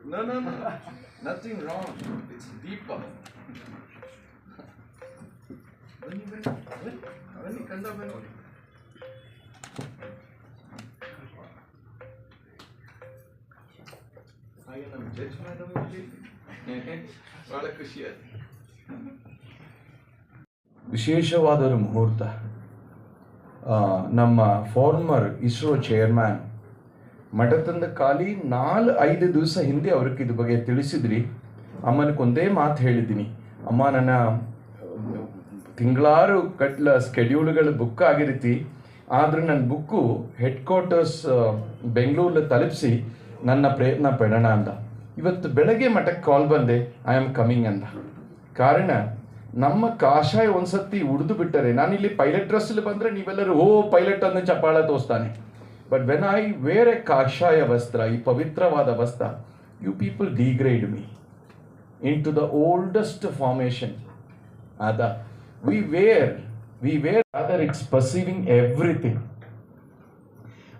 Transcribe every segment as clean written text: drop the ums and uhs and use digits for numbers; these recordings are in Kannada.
No, no, no. Nothing wrong. It's deeper. ಬನ್ನಿ ಕಂದ ಬನ್ನಿ. ಹಾಗೆ ನಮ್ಮ ಜಡ್ಜ್ ಮೇಡಮ್ ಬಹಳ ಖುಷಿ ಆಯ್ತು. ವಿಶೇಷವಾದ ಒಂದು ಮುಹೂರ್ತ. ನಮ್ಮ ಫಾರ್ಮರ್ ಇಸ್ರೋ ಚೇರ್ಮ್ಯಾನ್ ಮಠದಿಂದ ಖಾಲಿ 4-5 ದಿವಸ ಹಿಂದೆ ಅವ್ರಿಗೆ ಇದ್ರ ಬಗ್ಗೆ ತಿಳಿಸಿದ್ರಿ. ಅಮ್ಮನಕ್ಕೊಂದೇ ಮಾತು ಹೇಳಿದ್ದೀನಿ, ಅಮ್ಮ ನನ್ನ ತಿಂಗಳಾರು ಕಟ್ಲ ಸ್ಕೆಡ್ಯೂಲ್ಗಳು ಬುಕ್ ಆಗಿರ್ತಿ, ಆದ್ರೆ ನನ್ನ ಬುಕ್ಕು ಹೆಡ್ ಕ್ವಾರ್ಟರ್ಸ್ ಬೆಂಗಳೂರಲ್ಲಿ ತಲುಪಿಸಿ ನನ್ನ ಪ್ರಯತ್ನ ಪಡೋಣ ಅಂದ. ಇವತ್ತು ಬೆಳಗ್ಗೆ ಮಠಕ್ಕೆ ಕಾಲ್ ಬಂದೆ, ಐ ಆಮ್ ಕಮಿಂಗ್ ಅಂದ. ಕಾರಣ ನಮ್ಮ ಕಾಷಾಯ ಒಂದ್ಸತಿ ಉಡಿದು ಬಿಟ್ಟರೆ, ನಾನಿಲ್ಲಿ ಪೈಲಟ್ ಡ್ರೆಸ್ಸಲ್ಲಿ ಬಂದರೆ ನೀವೆಲ್ಲರೂ ಓ ಪೈಲಟ್ ಅನ್ನು ಚಪ್ಪಾಳ ತೋರಿಸ್ತಾನೆ. But when I wear a ಕಾಷಾಯ ವಸ್ತ್ರ, ಈ ಪವಿತ್ರವಾದ ವಸ್ತ್ರ, you people degrade me into the oldest formation. ಅದ we wear rather it's perceiving everything.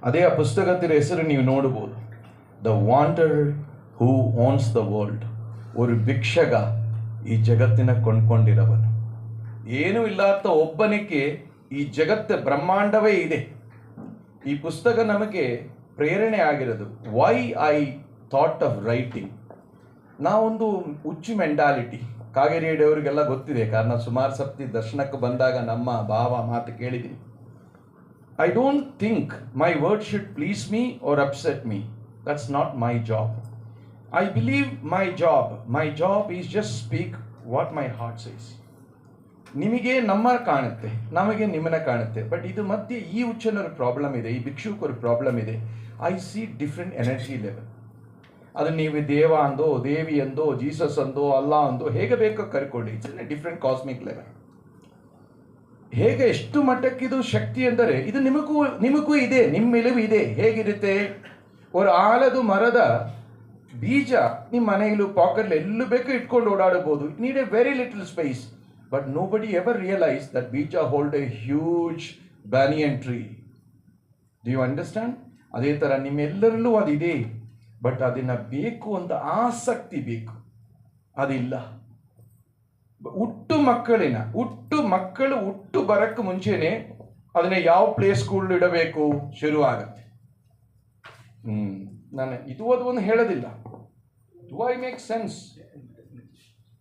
ಅದೇ ಆ ಪುಸ್ತಕದ ಹೆಸರು ನೀವು ನೋಡಬಹುದು, the wander who owns the world. ಒಂದು ಭಿಕ್ಷಗ ಈ ಜಗತ್ತಿನ ಕೊಂಡ್ಕೊಂಡಿರವನು. ಏನೂ ಇಲ್ಲಾತ ಒಬ್ಬನಿಗೆ ಈ ಜಗತ್ತು ಬ್ರಹ್ಮಾಂಡವೇ ಇದೆ. ಈ ಪುಸ್ತಕ ನಮಗೆ ಪ್ರೇರಣೆ ಆಗಿರೋದು. Why I thought of writing. ನಾವೊಂದು ಹುಚ್ಚು ಮೆಂಟಾಲಿಟಿ, ಕಾಗೇರಿಯವರಿಗೆಲ್ಲ ಗೊತ್ತಿದೆ, ಕಾರಣ ಸುಮಾರು ಸಪ್ತಿ ದರ್ಶನಕ್ಕೆ ಬಂದಾಗ ನಮ್ಮ ಭಾವ ಮಾತು ಕೇಳಿದ್ದೀನಿ. I don't think my word should please me are upset me. That's not my job. I believe my job is just speak what my heart says. ನಿಮಗೆ ನಮ್ಮ ಕಾಣುತ್ತೆ, ನಮಗೆ ನಿಮ್ಮನ್ನ ಕಾಣುತ್ತೆ. ಬಟ್ ಇದು ಮಧ್ಯೆ ಈ ಹುಚ್ಚನರ ಪ್ರಾಬ್ಲಮ್ ಇದೆ, ಈ ಭಿಕ್ಷುಕರ ಪ್ರಾಬ್ಲಮ್ ಇದೆ. I C different energy level. ಅದು ನೀವು ದೇವ ಅಂದೋ, ದೇವಿ ಅಂದೋ, ಜೀಸಸ್ ಅಂದೋ, ಅಲ್ಲಾ ಅಂದೋ, ಹೇಗೆ ಬೇಕೋ ಕರ್ಕೊಳ್ಳಿ. It's in a different cosmic level. ಹೇಗೆ ಎಷ್ಟು ಮಟ್ಟಕ್ಕಿದು ಶಕ್ತಿ ಅಂದರೆ ಇದು ನಿಮಗೂ ಇದೆ, ನಿಮ್ಮ ಮೇಲೂ ಇದೆ. ಹೇಗಿರುತ್ತೆ, ಒಂದು ಆಲದ ಮರದ ಬೀಜ ನಿಮ್ಮ ಮನೆಯಲ್ಲೂ ಪಾಕೆಟ್ಲಿ ಎಲ್ಲೂ ಬೇಕೋ ಇಟ್ಕೊಂಡು ಓಡಾಡಬಹುದು. It need a very little space. But nobody ever realise that ಬೀಜ hold a huge banyan tree. Do you understand? ಅದೇ ಥರ ನಿಮ್ಮೆಲ್ಲರಲ್ಲೂ ಅದಿದೆ. ಬಟ್ ಅದನ್ನ ಬೇಕು ಅಂತ ಆಸಕ್ತಿ ಬೇಕು, ಅದಿಲ್ಲ. ಹುಟ್ಟು ಬರಕ್ಕೆ ಮುಂಚೆನೆ ಅದನ್ನ ಯಾವ ಪ್ಲೇ ಸ್ಕೂಲ್ ಇಡಬೇಕು ಶುರು ಆಗುತ್ತೆ. ನಾನು ಇದು ಒಂದು ಹೇಳೋದಿಲ್ಲ. Do I make sense?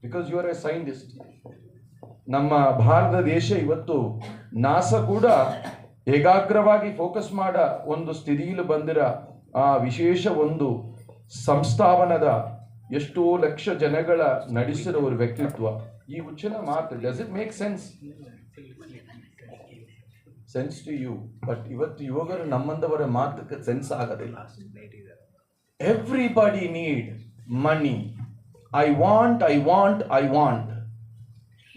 Because you are a scientist. ನಮ್ಮ ಭಾರತ ದೇಶ ಇವತ್ತು ನಾಸಾ ಕೂಡ ಏಕಾಗ್ರವಾಗಿ ಫೋಕಸ್ ಮಾಡ ಒಂದು ಸ್ಥಿತಿಯಲ್ಲಿ ಬಂದಿರ ಆ ವಿಶೇಷ ಒಂದು ಸಂಸ್ಥಾಪನದ ಎಷ್ಟೋ ಲಕ್ಷ ಜನಗಳ ನಡೆಸಿರೋ ಒಂದು ವ್ಯಕ್ತಿತ್ವ. ಈ ಹುಚ್ಚಿನ ಮಾತು does it make sense to you? But ಇವತ್ತು ಯುವಕರು ನಮ್ಮಂದವರ ಮಾತಕ್ಕೆ ಸೆನ್ಸ್ ಆಗೋದಿಲ್ಲ. Everybody need money. I want.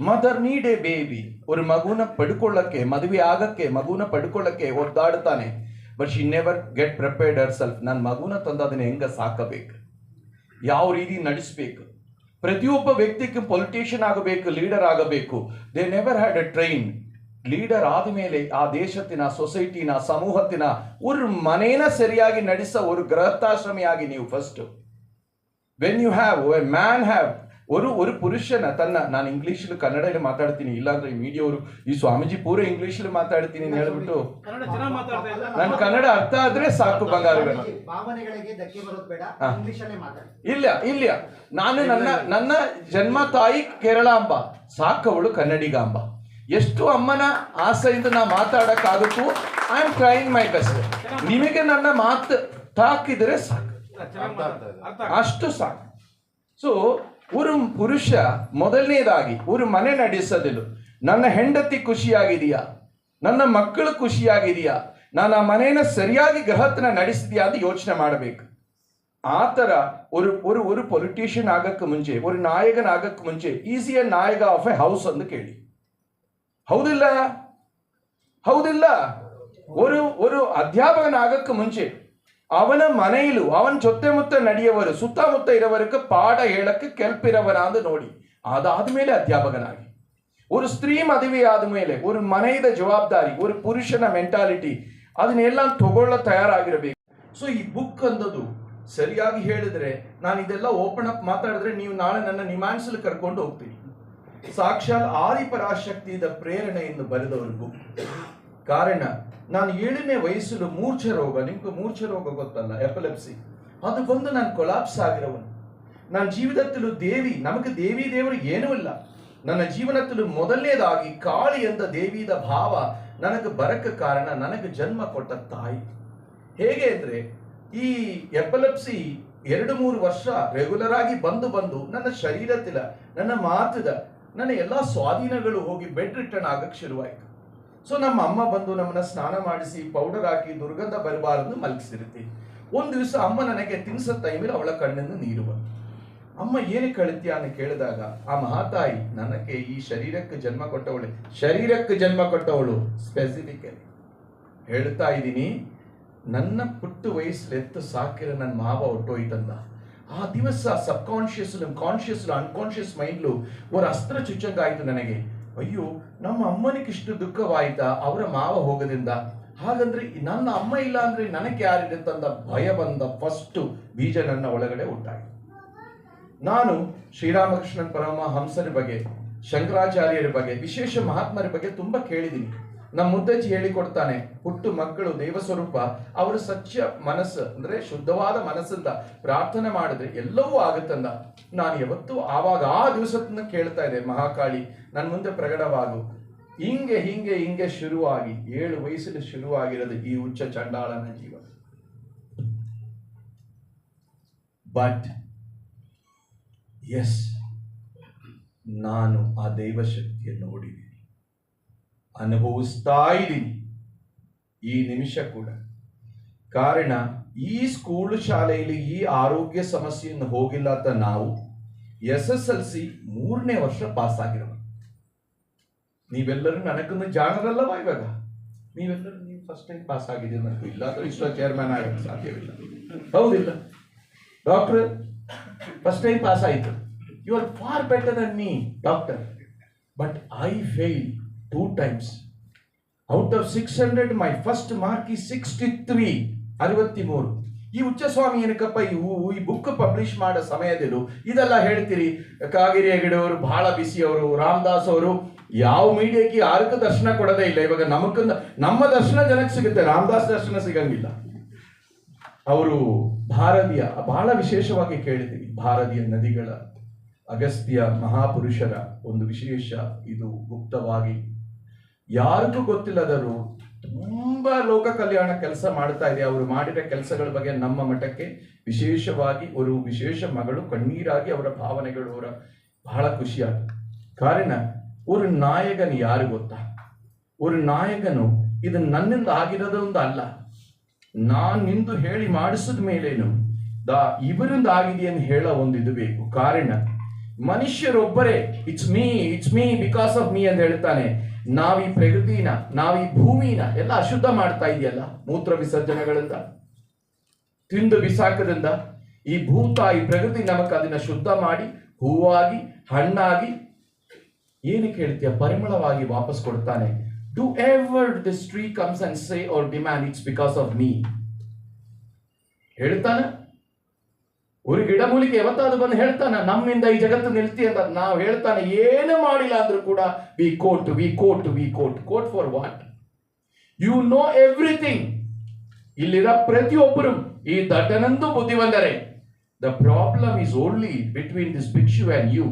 Mother need a baby. ಒಂದು ಮಗುನ ಪಡ್ಕೊಳ್ಳಕ್ಕೆ, ಮದುವೆ ಆಗಕ್ಕೆ, ಮಗುನ ಪಡ್ಕೊಳ್ಳಕ್ಕೆ ಒದ್ದಾಡ್ತಾನೆ. But she never get prepared herself. ನನ್ನ ಮಗುನ ತಂದು ಅದನ್ನ ಹೆಂಗ ಸಾಕಬೇಕು, ಯಾವ ರೀತಿ ನಡೆಸಬೇಕು. ಪ್ರತಿಯೊಬ್ಬ ವ್ಯಕ್ತಿಗೆ ಪೊಲಿಟಿಷಿಯನ್ ಆಗಬೇಕು, ಲೀಡರ್ ಆಗಬೇಕು. They never had A train. Leader ಆದಮೇಲೆ ಆ ದೇಶತ್ತಿನ, ಸೊಸೈಟಿನ, ಸಮೂಹತ್ತಿನ ಒಂದು ಮನೇನ ಸರಿಯಾಗಿ ನಡೆಸ ಒಂದು ಗೃಹಸ್ಥಾಶ್ರಮಿಯಾಗಿ ನೀವು first. When you have a man have ಒಂದು ಪುರುಷನ ತನ್ನ, ನಾನು ಇಂಗ್ಲೀಷಲ್ಲಿ ಕನ್ನಡದಲ್ಲಿ ಮಾತಾಡ್ತೀನಿ, ಇಲ್ಲಾಂದ್ರೆ ಈ ಮೀಡಿಯವರು ಈ ಸ್ವಾಮೀಜಿ ಪೂರ ಇಂಗ್ಲೀಷಲ್ಲಿ ಮಾತಾಡ್ತೀನಿ ಅಂತ ಹೇಳ್ಬಿಟ್ಟು ನನ್ನ ಕನ್ನಡ ಅರ್ಥ ಆದ್ರೆ ಸಾಕು ಬಂಗಾರಗಳು. ಇಲ್ಲ ನಾನು ನನ್ನ ಜನ್ಮ ತಾಯಿ ಕೇರಳಾಂಬ, ಸಾಕವಳು ಕನ್ನಡಿಗಾಂಬ. ಎಷ್ಟು ಅಮ್ಮನ ಆಸೆಯಿಂದ ನಾ ಮಾತಾಡಕ್ಕಾಗುತ್ತೋ I am trying my best. ನಿಮಗೆ ನನ್ನ ಮಾತು ತಾಕಿದ್ರೆ ಸಾಕು, ಅಷ್ಟು ಸಾಕು. ಸೊ ಒಂದು ಪುರುಷ ಮೊದಲನೇದಾಗಿ ಒಂದು ಮನೆ ನಡೆಸೋದಿಲ್ಲ. ನನ್ನ ಹೆಂಡತಿ ಖುಷಿಯಾಗಿದೆಯಾ, ನನ್ನ ಮಕ್ಕಳು ಖುಷಿಯಾಗಿದೆಯಾ, ನಾನು ಆ ಮನೆಯನ್ನು ಸರಿಯಾಗಿ ಗೃಹತ್ನ ನಡೆಸಿದೆಯಾ ಅಂತ ಯೋಚನೆ ಮಾಡಬೇಕು. ಆ ಥರ ಒಂದು ಪೊಲಿಟಿಷಿಯನ್ ಆಗಕ್ಕೆ ಮುಂಚೆ, ಒಂದು ನಾಯಕನಾಗಕ್ಕೆ ಮುಂಚೆ, ಈಸ್ ಎ ನಾಯಕ ಆಫ್ ಎ ಹೌಸ್ ಅಂತ ಕೇಳಿ. ಹೌದಿಲ್ಲ? ಒಂದು ಅಧ್ಯಾಪಕನಾಗಕ್ಕೆ ಮುಂಚೆ ಅವನ ಮನೆಯಲ್ಲೂ ಅವನ ಜೊತೆಮುತ್ತ ನಡೆಯುವರು, ಸುತ್ತಮುತ್ತ ಇರೋವರೆಗೆ ಪಾಠ ಹೇಳಕ್ಕೆ ಕೆಲ್ಪಿರವನ ಅಂತ ನೋಡಿ. ಅದಾದ್ಮೇಲೆ ಅಧ್ಯಾಪಕನಾಗಿ. ಒಂದು ಸ್ತ್ರೀ ಮದುವೆ ಆದ ಮೇಲೆ ಒಂದು ಮನೆಯ ಜವಾಬ್ದಾರಿ, ಒಂದು ಪುರುಷನ ಮೆಂಟಾಲಿಟಿ ಅದನ್ನೆಲ್ಲ ತಗೊಳ್ಳ ತಯಾರಾಗಿರಬೇಕು. ಸೊ ಈ ಬುಕ್ ಅಂದದು ಸರಿಯಾಗಿ ಹೇಳಿದ್ರೆ, ನಾನು ಇದೆಲ್ಲ ಓಪನ್ ಅಪ್ ಮಾತಾಡಿದ್ರೆ ನೀವು ನಾಳೆ ನನ್ನ ನಿಮಾನ್ಸಲ್ಲಿ ಕರ್ಕೊಂಡು ಹೋಗ್ತೀನಿ. ಸಾಕ್ಷಾತ್ ಆದಿಪರಾಶಕ್ತಿಯ ಪ್ರೇರಣೆಯಿಂದ ಬರೆದವರು ಬುಕ್. ಕಾರಣ ನಾನು 7ನೇ ವಯಸ್ಸಲ್ಲಿ ಮೂರ್ಛೆ ರೋಗ, ನಿಮ್ಗೆ ಮೂರ್ಛೆ ರೋಗ ಗೊತ್ತಲ್ಲ, ಎಪಿಲೆಪ್ಸಿ, ಅದು ಬಂದು ನಾನು ಕೊಲಾಪ್ಸ್ ಆಗಿರೋವನು. ನನ್ನ ಜೀವಿತದಲ್ಲೂ ನಮಗೆ ದೇವರು ಏನೂ ಇಲ್ಲ. ನನ್ನ ಜೀವನದಲ್ಲೂ ಮೊದಲನೇದಾಗಿ ಕಾಳಿ ಎಂದ ದೇವಿದ ಭಾವ ನನಗೆ ಬರಕ್ಕೆ ಕಾರಣ ನನಗೆ ಜನ್ಮ ಕೊಟ್ಟ ತಾಯಿ. ಹೇಗೆ ಅಂದ್ರೆ ಈ ಎಪಿಲೆಪ್ಸಿ 2-3 ವರ್ಷ ರೆಗ್ಯುಲರ್ ಆಗಿ ಬಂದು ನನ್ನ ಶರೀರದ, ನನ್ನ ಮಾತದ, ನನ್ನ ಎಲ್ಲ ಸ್ವಾಧೀನಗಳು ಹೋಗಿ ಬೆಡ್ ರಿಟರ್ನ್ ಆಗಕ್ಕೆ ಶುರುವಾಯಿತು. ಸೊ ನಮ್ಮ ಅಮ್ಮ ಬಂದು ನಮ್ಮನ್ನ ಸ್ನಾನ ಮಾಡಿಸಿ ಪೌಡರ್ ಹಾಕಿ ದುರ್ಗಂಧ ಬರಬಾರದು ಮಲಗಿಸಿರುತ್ತೆ. ಒಂದು ದಿವಸ ಅಮ್ಮ ನನಗೆ ತಿನ್ಸೋ ಟೈಮಲ್ಲಿ ಅವಳ ಕಣ್ಣಿಂದ ನೀರು ಬಂತು. ಅಮ್ಮ ಏನಕ್ಕೆ ಕಳಿತೀಯ ಅಂತ ಕೇಳಿದಾಗ ಆ ಮಹಾತಾಯಿ ನನಗೆ ಈ ಶರೀರಕ್ಕೆ ಜನ್ಮ ಕೊಟ್ಟವಳು ಸ್ಪೆಸಿಫಿಕಲಿ ಹೇಳ್ತಾ ಇದ್ದೀನಿ, ನನ್ನ ಪುಟ್ಟ ವಯಸ್ಸಲ್ಲಿ ಎತ್ತು ಸಾಕಿರ ನನ್ನ ಮಾವ ಹೊಟ್ಟೋಯ್ತಂದ. ಆ ದಿವಸ ಸಬ್ ಕಾನ್ಶಿಯಸ್ ಅನ್ಕಾನ್ಶಿಯಸ್ ಮೈಂಡ್ಲು ಒಂದು ಅಸ್ತ್ರ ಚುಚ್ಚಂಗಾಯ್ತು ನನಗೆ. ಅಯ್ಯೋ, ನಮ್ಮ ಅಮ್ಮನಿಗೆ ಇಷ್ಟು ದುಃಖವಾಯ್ತಾ ಅವರ ಮಾವ ಹೋಗೋದ್ರಿಂದ? ಹಾಗಂದ್ರೆ ನನ್ನ ಅಮ್ಮ ಇಲ್ಲ ಅಂದ್ರೆ ನನಗೆ ಯಾರಿದೆ ತಂದ ಭಯ ಬಂದ ಫಸ್ಟ್ ಬೀಜ ನನ್ನ ಒಳಗಡೆ ಉಂಟಾಯಿತು. ನಾನು ಶ್ರೀರಾಮಕೃಷ್ಣನ್ ಪರಮಹಂಸರ ಬಗ್ಗೆ, ಶಂಕರಾಚಾರ್ಯರ ಬಗ್ಗೆ, ವಿಶೇಷ ಮಹಾತ್ಮರ ಬಗ್ಗೆ ತುಂಬಾ ಕೇಳಿದ್ದೀನಿ. ನಮ್ಮ ಮುದ್ದಜ್ಜಿ ಹೇಳಿಕೊಡ್ತಾನೆ, ಹುಟ್ಟು ಮಕ್ಕಳು ದೇವ ಸ್ವರೂಪ, ಅವರು ಸತ್ಯ ಮನಸ್ಸು ಅಂದ್ರೆ ಶುದ್ಧವಾದ ಮನಸ್ಸಿಂದ ಪ್ರಾರ್ಥನೆ ಮಾಡಿದ್ರೆ ಎಲ್ಲವೂ ಆಗುತ್ತಂದ. ನಾನು ಯಾವತ್ತೂ ಆವಾಗ ಆ ದಿವಸದಿಂದ ಕೇಳ್ತಾ ಇದೆ, ಮಹಾಕಾಳಿ ನನ್ನ ಮುಂದೆ ಪ್ರಕಟವಾಗು. ಹಿಂಗೆ ಶುರುವಾಗಿ 7 ವಯಸ್ಸಲ್ಲಿ ಶುರುವಾಗಿರೋದು ಈ ಉಚ್ಚ ಚಂಡಾಳನ ಜೀವನ. ಬಟ್ ಎಸ್, ನಾನು ಆ ದೈವಶಕ್ತಿಯನ್ನು ನೋಡಿದ್ದೀನಿ, ಅನುಭವಿಸ್ತಾ ಇದ್ದೀನಿ ಈ ನಿಮಿಷ ಕೂಡ. ಕಾರಣ ಈ ಸ್ಕೂಲ್ ಶಾಲೆಯಲ್ಲಿ ಈ ಆರೋಗ್ಯ ಸಮಸ್ಯೆಯನ್ನು ಹೋಗಿಲ್ಲ ಅಂತ ನಾವು SSLC 3ನೇ ವರ್ಷ ಪಾಸ್ ಆಗಿರೋ. ನೀವೆಲ್ಲರೂ ನನಗೊಂದು ಜಾಣರಲ್ಲವ ಇವಾಗ? ನೀವು ಫಸ್ಟ್ ಟೈಮ್ ಪಾಸ್ ಆಗಿದ್ದೀರಿ ನನಗೂ, ಇಲ್ಲಾಂದ್ರೆ ಇಷ್ಟೋ ಚೇರ್ಮನ್ ಆಗಕ್ಕೆ ಸಾಧ್ಯವಿಲ್ಲ. ಹೌದಿಲ್ಲ ಡಾಕ್ಟರ್? ಫಸ್ಟ್ ಟೈಮ್ ಪಾಸ್ ಆಯಿತು. You are far better than me doctor. But I fail 2 times. Out of 600 my first mark ಈ 63. ಈ ಉಚ್ಚಸ್ವಾಮಿ ಏನಕ್ಕಪ್ಪ ಈ ಬುಕ್ ಪಬ್ಲಿಷ್ ಮಾಡೋ ಸಮಯದಲ್ಲೂ ಇದೆಲ್ಲ ಹೇಳ್ತೀರಿ? ಕಾಗಿರಿ ಹೆಗಡೆಯವರು ಬಹಳ ಬಿಸಿಯವರು, ರಾಮದಾಸ್ ಅವರು ಯಾವ ಮೀಡಿಯಾಕ್ಕೆ ಯಾರಿಗೂ ದರ್ಶನ ಕೊಡೋದೇ ಇಲ್ಲ. ಇವಾಗ ನಮ್ಮ ದರ್ಶನ ಜನಕ್ಕೆ ಸಿಗುತ್ತೆ, ರಾಮದಾಸ್ ದರ್ಶನ ಸಿಗಂಗಿಲ್ಲ. ಅವರು ಭಾರತೀಯ ಬಹಳ ವಿಶೇಷವಾಗಿ ಕೇಳಿದ್ದೀವಿ, ಭಾರತೀಯ ನದಿಗಳ ಅಗಸ್ತ್ಯ ಮಹಾಪುರುಷರ ಒಂದು ವಿಶೇಷ ಇದು ಗುಪ್ತವಾಗಿ ಯಾರಿಗೂ ಗೊತ್ತಿಲ್ಲದರು ತುಂಬಾ ಲೋಕ ಕಲ್ಯಾಣ ಕೆಲಸ ಮಾಡ್ತಾ ಇದೆ. ಅವರು ಮಾಡಿದ ಕೆಲಸಗಳ ಬಗ್ಗೆ ನಮ್ಮ ಮಠಕ್ಕೆ ವಿಶೇಷವಾಗಿ ಒಂದು ವಿಶೇಷ ಮಗಳು ಕಣ್ಣೀರಾಗಿ ಅವರ ಭಾವನೆಗಳು ಅವರ ಬಹಳ ಖುಷಿಯಾಗಿ. ಕಾರಣ ಒಂದು ನಾಯಕನು ಯಾರು ಗೊತ್ತಾ? ಒಂದು ನಾಯಕನು ಇದು ನನ್ನಿಂದ ಆಗಿರೋದೊಂದು ಅಲ್ಲ, ನಾನ್ ನಿಂದು ಹೇಳಿ ಮಾಡಿಸಿದ ಮೇಲೇನು ಇವರಿಂದ ಆಗಿದೆಯನ್ನು ಹೇಳೋ ಒಂದು ಇದು ಬೇಕು. ಕಾರಣ ಮನುಷ್ಯರೊಬ್ಬರೇ it's me because of me ಅಂತ ಹೇಳ್ತಾನೆ. ನಾವೀ ಪ್ರಕೃತಿನ, ನಾವೀ ಭೂಮಿನ ಎಲ್ಲ ಅಶುದ್ಧ ಮಾಡ್ತಾ ಇದೆಯಲ್ಲ, ಮೂತ್ರ ವಿಸರ್ಜನೆಗಳಿಂದ, ತಿಂದು ಬಿಸಾಕದಿಂದ. ಈ ಈ ಪ್ರಕೃತಿ ನಮಕ್ಕೆ ಅದನ್ನ ಶುದ್ಧ ಮಾಡಿ ಹೂವಾಗಿ ಹಣ್ಣಾಗಿ ಏನಕ್ಕೆ ಹೇಳ್ತೀಯ ಪರಿಮಳವಾಗಿ ವಾಪಸ್ ಕೊಡ್ತಾನೆ. Do ever this tree comes and say are demand it's because of me ಹೇಳ್ತಾನ. ஒரு ಗಿಡಮೂಲಿಕೆ ಯಾವತ್ತಾದ್ರೂ ಬಂದು ಹೇಳ್ತಾನ ನಮ್ಮಿಂದ ಈ ಜಗತ್ತು ನಿಲ್ತಿ ಅಂತ? ನಾವು ಹೇಳ್ತಾನೆ ಏನು ಮಾಡಿಲ್ಲ ಅಂದ್ರೂ ಕೂಡ we quote for what? You know everything. ಇಲ್ಲಿರೋ ಪ್ರತಿಯೊಬ್ಬರು ಈ ದಡ್ಡನಂದು ಬುದ್ಧಿವಂತರೇ. The problem is only between this bhikshu and you.